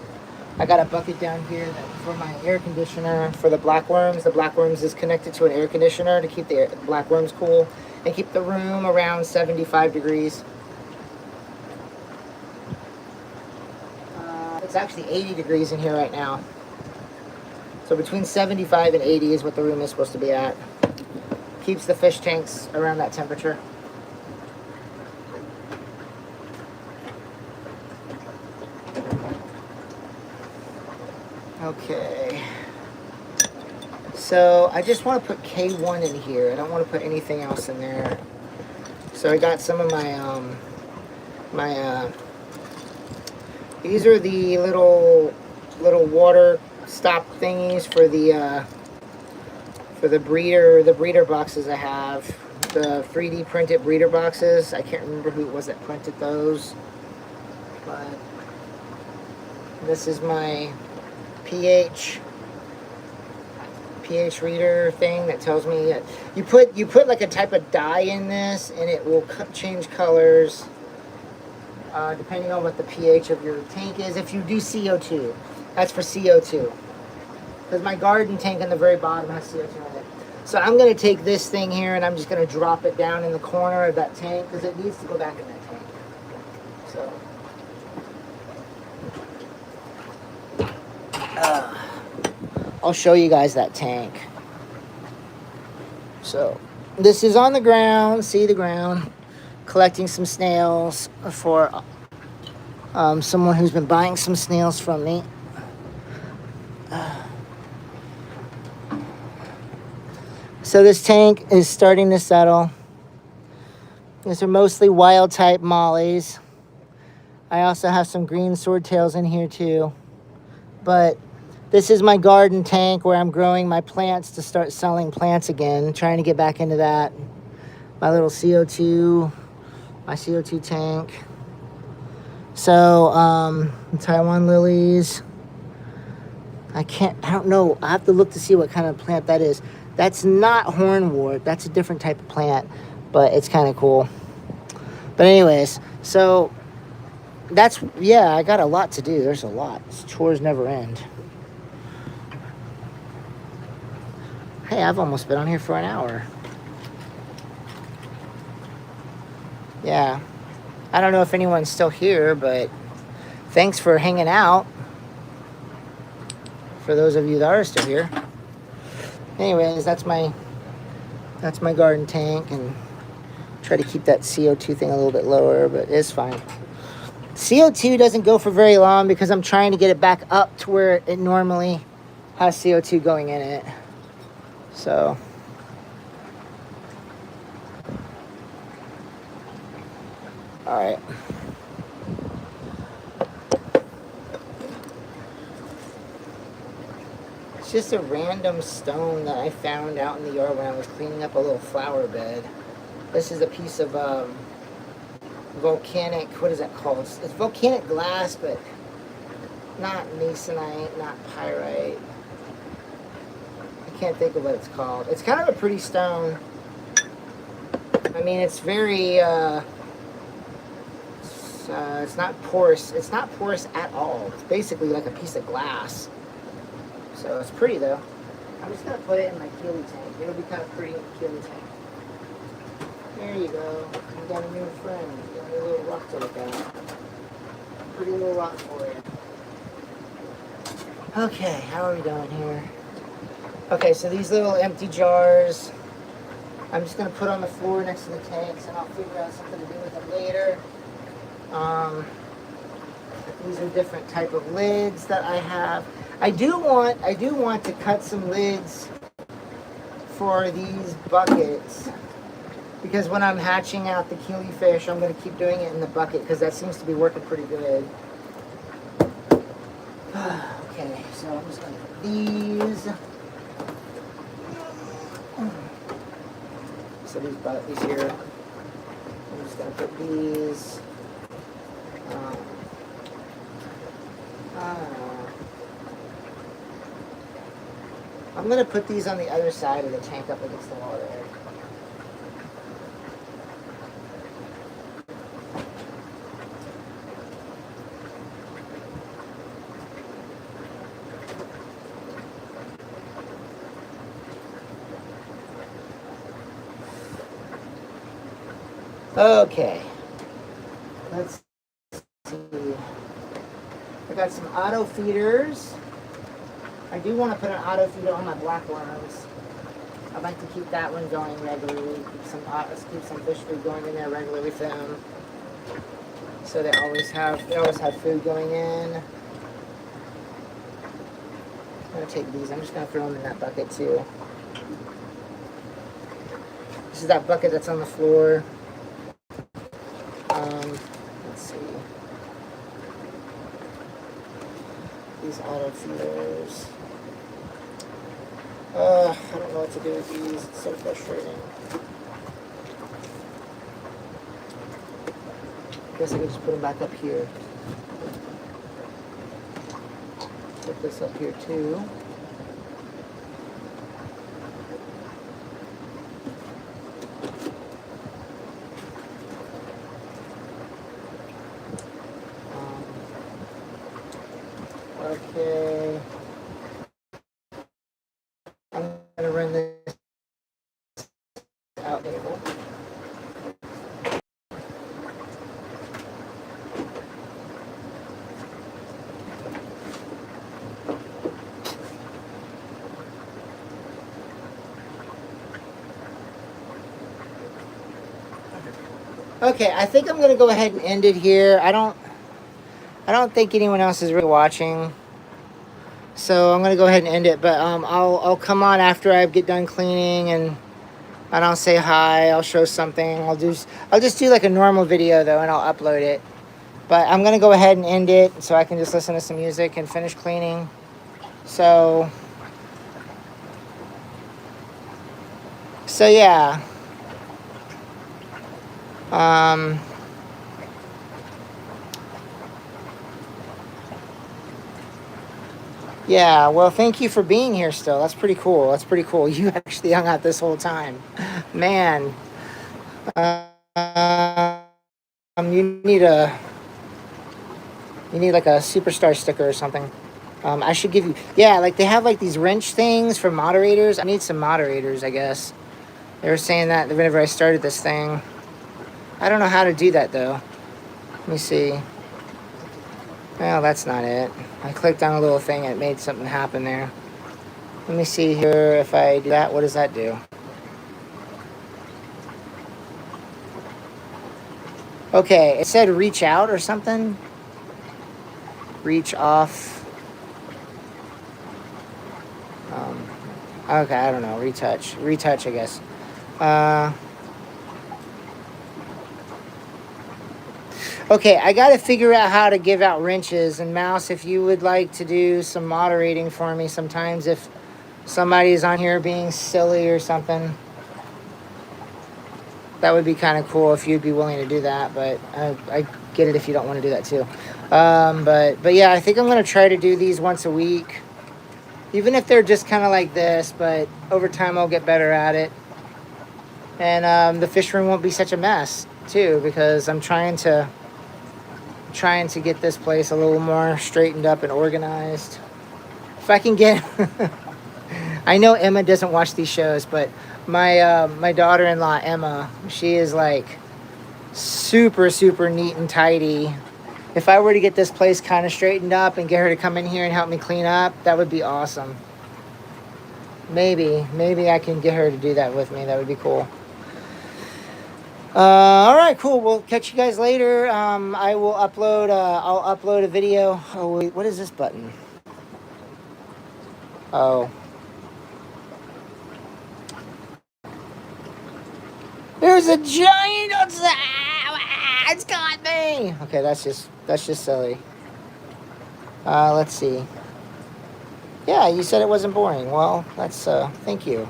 I got a bucket down here for my air conditioner for the blackworms. The blackworms is connected to an air conditioner to keep the blackworms cool and keep the room around 75 degrees. It's actually 80 degrees in here right now. So between 75 and 80 is what the room is supposed to be at. Keeps the fish tanks around that temperature. Okay. So I just want to put K1 in here. I don't want to put anything else in there. So I got some of my these are the little water stop thingies for the breeder boxes I have. The 3D printed breeder boxes. I can't remember who it was that printed those. But this is my pH reader thing that tells me that you put like a type of dye in this and it will change colors depending on what the pH of your tank is. If you do CO2, that's for CO2, because my garden tank on the very bottom has CO2 in it. So I'm going to take this thing here and I'm just going to drop it down in the corner of that tank because it needs to go back in that tank. So I'll show you guys that tank. So this is on the ground, see the ground, collecting some snails for someone who's been buying some snails from me. So this tank is starting to settle. These are mostly wild type mollies. I also have some green swordtails in here too. But this is my garden tank where I'm growing my plants to start selling plants again. Trying to get back into that. My little CO2, my CO2 tank. So, Taiwan lilies. I don't know. I have to look to see what kind of plant that is. That's not hornwort. That's a different type of plant, but it's kind of cool. But anyways, so I got a lot to do. There's a lot. Chores never end. Hey, I've almost been on here for an hour. Yeah. I don't know if anyone's still here, but thanks for hanging out. for those of you that are still here. Anyways, that's my garden tank, and try to keep that CO2 thing a little bit lower, but it's fine. CO2 doesn't go for very long because I'm trying to get it back up to where it normally has CO2 going in it. So all right. It's just a random stone that I found out in the yard when I was cleaning up a little flower bed. This is a piece of volcanic, what is that called? It's volcanic glass, but not masonite, not pyrite. I can't think of what it's called. It's kind of a pretty stone. I mean, it's very, it's not porous. It's not porous at all. It's basically like a piece of glass. So it's pretty though. I'm just gonna put it in my Keely tank. It'll be kind of pretty in the Keely tank. There you go. You got a new friend. You got a little rock to look at. Pretty little rock for you. Okay, how are we doing here? Okay, so these little empty jars, I'm just gonna put on the floor next to the tanks, and I'll figure out something to do with them later. These are different type of lids that I have. I do want to cut some lids for these buckets, because when I'm hatching out the Keely fish, I'm going to keep doing it in the bucket because that seems to be working pretty good. Okay, so I'm just going to put these. So these here. I'm just going to put these. I'm going to put these on the other side of the tank up against the wall there. Okay, let's see. I got some auto feeders. I do want to put an auto feeder on my black worms. I'd like to keep that one going regularly. Keep some fish food going in there regularly for them, so they always have food going in. I'm gonna take these. I'm just gonna throw them in that bucket too. This is that bucket that's on the floor. Let's see. These auto feeders. I don't know what to do with these. It's so frustrating. I guess I can just put them back up here. Put this up here too. Okay. I'm gonna run this out table. Okay, I think I'm gonna go ahead and end it here. I don't think anyone else is really watching, so I'm gonna go ahead and end it. But I'll come on after I get done cleaning, and I'll say hi. I'll show something. I'll just do like a normal video though, and I'll upload it. But I'm gonna go ahead and end it so I can just listen to some music and finish cleaning. So yeah. Yeah, well, thank you for being here still. That's pretty cool. That's pretty cool. You actually hung out this whole time. Man. You need like a superstar sticker or something. I should give you, yeah, like they have like these wrench things for moderators. I need some moderators, I guess. They were saying that whenever I started this thing. I don't know how to do that though. Let me see. Well, that's not it. I clicked on a little thing and it made something happen there. Let me see here if I do that. What does that do? Okay, it said reach out or something. Reach off. Okay, I don't know. Retouch. Retouch, I guess. Okay, I got to figure out how to give out wrenches. And Mouse, if you would like to do some moderating for me sometimes, if somebody's on here being silly or something, that would be kind of cool if you'd be willing to do that. But I get it if you don't want to do that too. But yeah, I think I'm going to try to do these once a week. Even if they're just kind of like this, but over time I'll get better at it. And the fish room won't be such a mess too, because I'm trying to get this place a little more straightened up and organized. If I can get, I know Emma doesn't watch these shows, but my daughter-in-law Emma, she is like super neat and tidy. If I were to get this place kind of straightened up and get her to come in here and help me clean up, that would be awesome. Maybe I can get her to do that with me. That would be cool. All right, cool. We'll catch you guys later. I will upload. I'll upload a video. Oh wait, what is this button? Oh, there's a giant. It's got me. Okay, that's just silly. Let's see. Yeah, you said it wasn't boring. Well, that's thank you.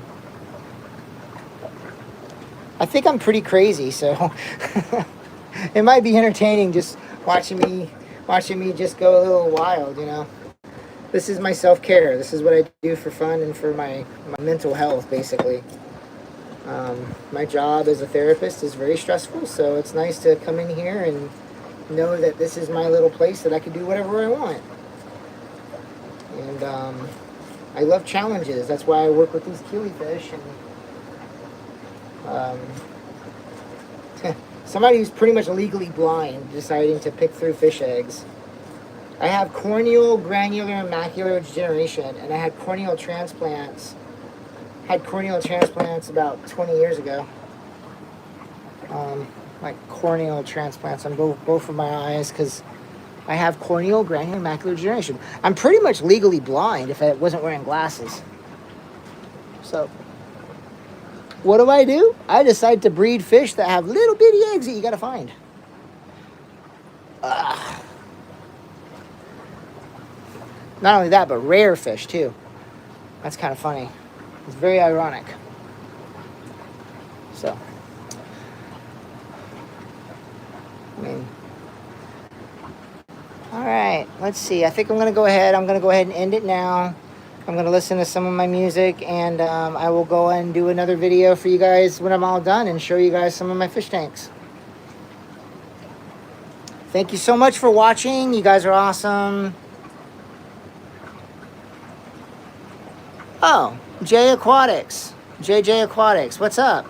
I think I'm pretty crazy, so it might be entertaining just watching me just go a little wild, you know. This is my self-care. This is what I do for fun and for my mental health, basically. My job as a therapist is very stressful, so it's nice to come in here and know that this is my little place that I can do whatever I want. And I love challenges. That's why I work with these killifish. And somebody who's pretty much legally blind deciding to pick through fish eggs. I have corneal granular macular degeneration, and I had corneal transplants. About 20 years ago. Like corneal transplants on both of my eyes because I have corneal granular macular degeneration. I'm pretty much legally blind if I wasn't wearing glasses. So, what do? I decide to breed fish that have little bitty eggs that you gotta find. Not only that, but rare fish too. That's kind of funny. It's very ironic. So, I mean, all right, let's see. I think I'm going to go ahead and end it now. I'm going to listen to some of my music, and I will go and do another video for you guys when I'm all done and show you guys some of my fish tanks. Thank you so much for watching. You guys are awesome. Oh, JJ Aquatics, what's up?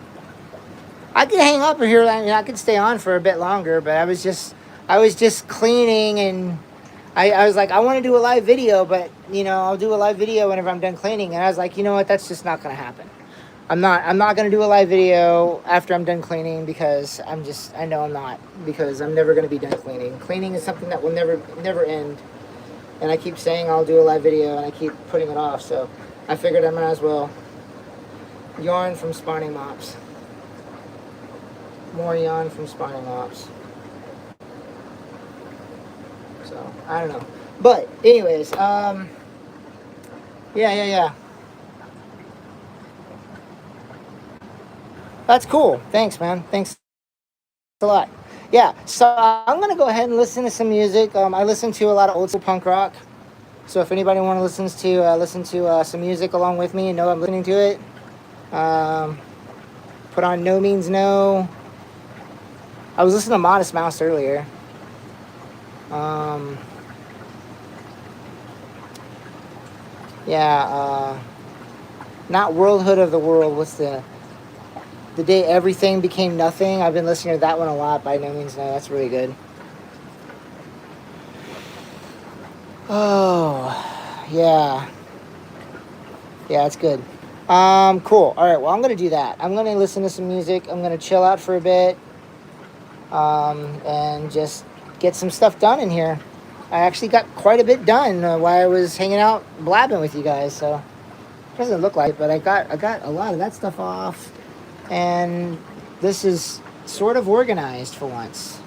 I could hang up here, I could stay on for a bit longer, but I was just cleaning, and I was like, I want to do a live video, but you know, I'll do a live video whenever I'm done cleaning. And I was like, you know what, that's just not going to happen. I'm not going to do a live video after I'm done cleaning because I know I'm not, because I'm never going to be done cleaning. Cleaning is something that will never end. And I keep saying I'll do a live video, and I keep putting it off, so I figured I might as well yarn from spawning mops. More yarn from spawning mops. So, I don't know. But, anyways, yeah. That's cool. Thanks, man. Thanks a lot. Yeah, so I'm going to go ahead and listen to some music. I listen to a lot of old school punk rock. So if anybody want to listen to some music along with me and know I'm listening to it, put on No Means No. I was listening to Modest Mouse earlier. Not Worldhood of the World. What's the Day Everything Became Nothing? I've been listening to that one a lot by No Means No. That's really good. Oh, yeah. Yeah, it's good. Cool. All right, well, I'm going to do that. I'm going to listen to some music. I'm going to chill out for a bit and just get some stuff done in here. I actually got quite a bit done while I was hanging out blabbing with you guys, so it doesn't look like it, but I got a lot of that stuff off, and this is sort of organized for once.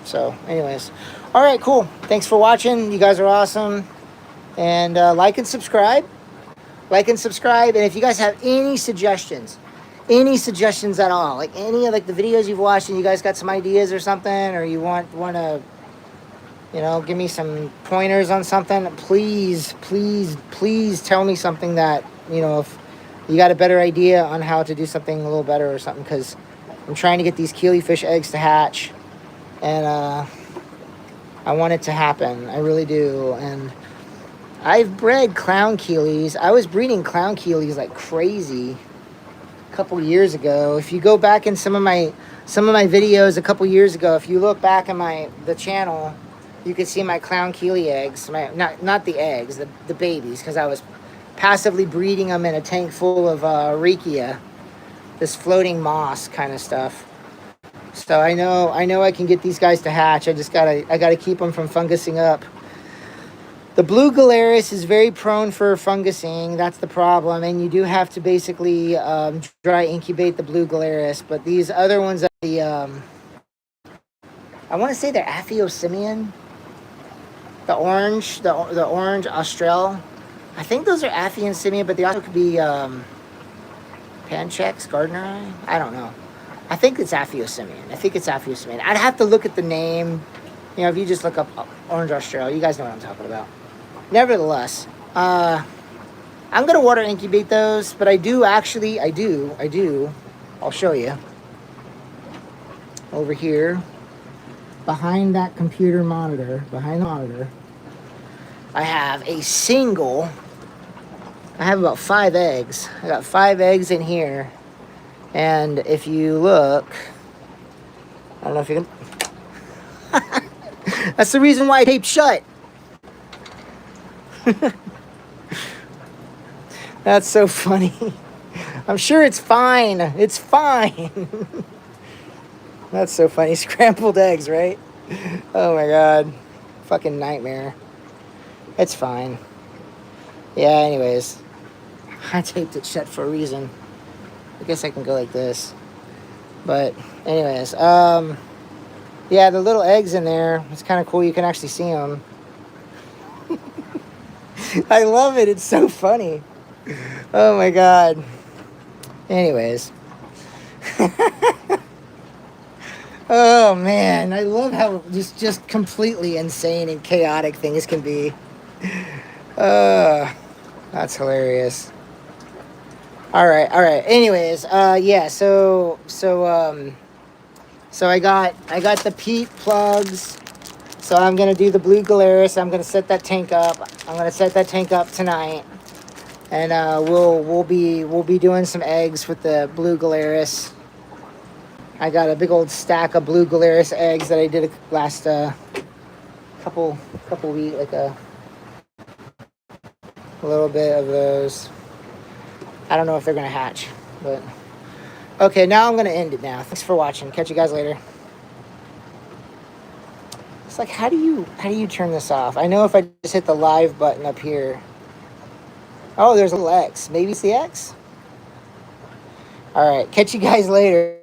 So, anyways, all right, cool. Thanks for watching. You guys are awesome, and like and subscribe. Like and subscribe, and if you guys have any suggestions at all, like any of like the videos you've watched, and you guys got some ideas or something, or you want to, you know, give me some pointers on something, please tell me something that, you know, if you got a better idea on how to do something a little better or something, because I'm trying to get these killifish eggs to hatch, and I want it to happen. I really do. And I've bred clown keelies. I was breeding clown keelies like crazy a couple years ago. If you go back in some of my videos a couple years ago, if you look back in the channel, you can see my clown keelie eggs. Not the eggs, the babies, because I was passively breeding them in a tank full of Rekia, this floating moss kind of stuff. So I know I can get these guys to hatch. I gotta keep them from fungusing up. The blue Galaris is very prone for fungusing. That's the problem. And you do have to basically dry incubate the blue Galaris. But these other ones, I want to say they're Aphyosemian. The orange Austral. I think those are Aphyosemian, but they also could be Panchex, Gardneri. I don't know. I think it's Aphyosemian. I'd have to look at the name. You know, if you just look up Orange Australia, you guys know what I'm talking about. Nevertheless, I'm going to water incubate those, but I do. I'll show you. Over here, behind that computer monitor, behind the monitor, I have about 5 eggs. I got 5 eggs in here. And if you look, I don't know if you can. That's the reason why I taped shut. That's so funny. I'm sure it's fine. It's fine. That's so funny. Scrambled eggs, right? Oh my god. Fucking nightmare. It's fine. Yeah, anyways. I taped it shut for a reason. I guess I can go like this. But anyways, yeah, the little eggs in there, it's kind of cool. You can actually see them. I love it. It's so funny. Oh my god. Anyways. Oh man, I love how just completely insane and chaotic things can be. That's hilarious. All right. Anyways, yeah. So I got the peat plugs. So I'm gonna do the blue Galaris. I'm gonna set that tank up. I'm gonna set that tank up tonight, and we'll be doing some eggs with the blue Galaris. I got a big old stack of blue Galaris eggs that I did last couple weeks, like a little bit of those. I don't know if they're gonna hatch, but okay. Now I'm gonna end it now. Thanks for watching. Catch you guys later. It's like, how do you turn this off? I know if I just hit the live button up here. Oh, there's a little X. Maybe it's the X. All right. Catch you guys later.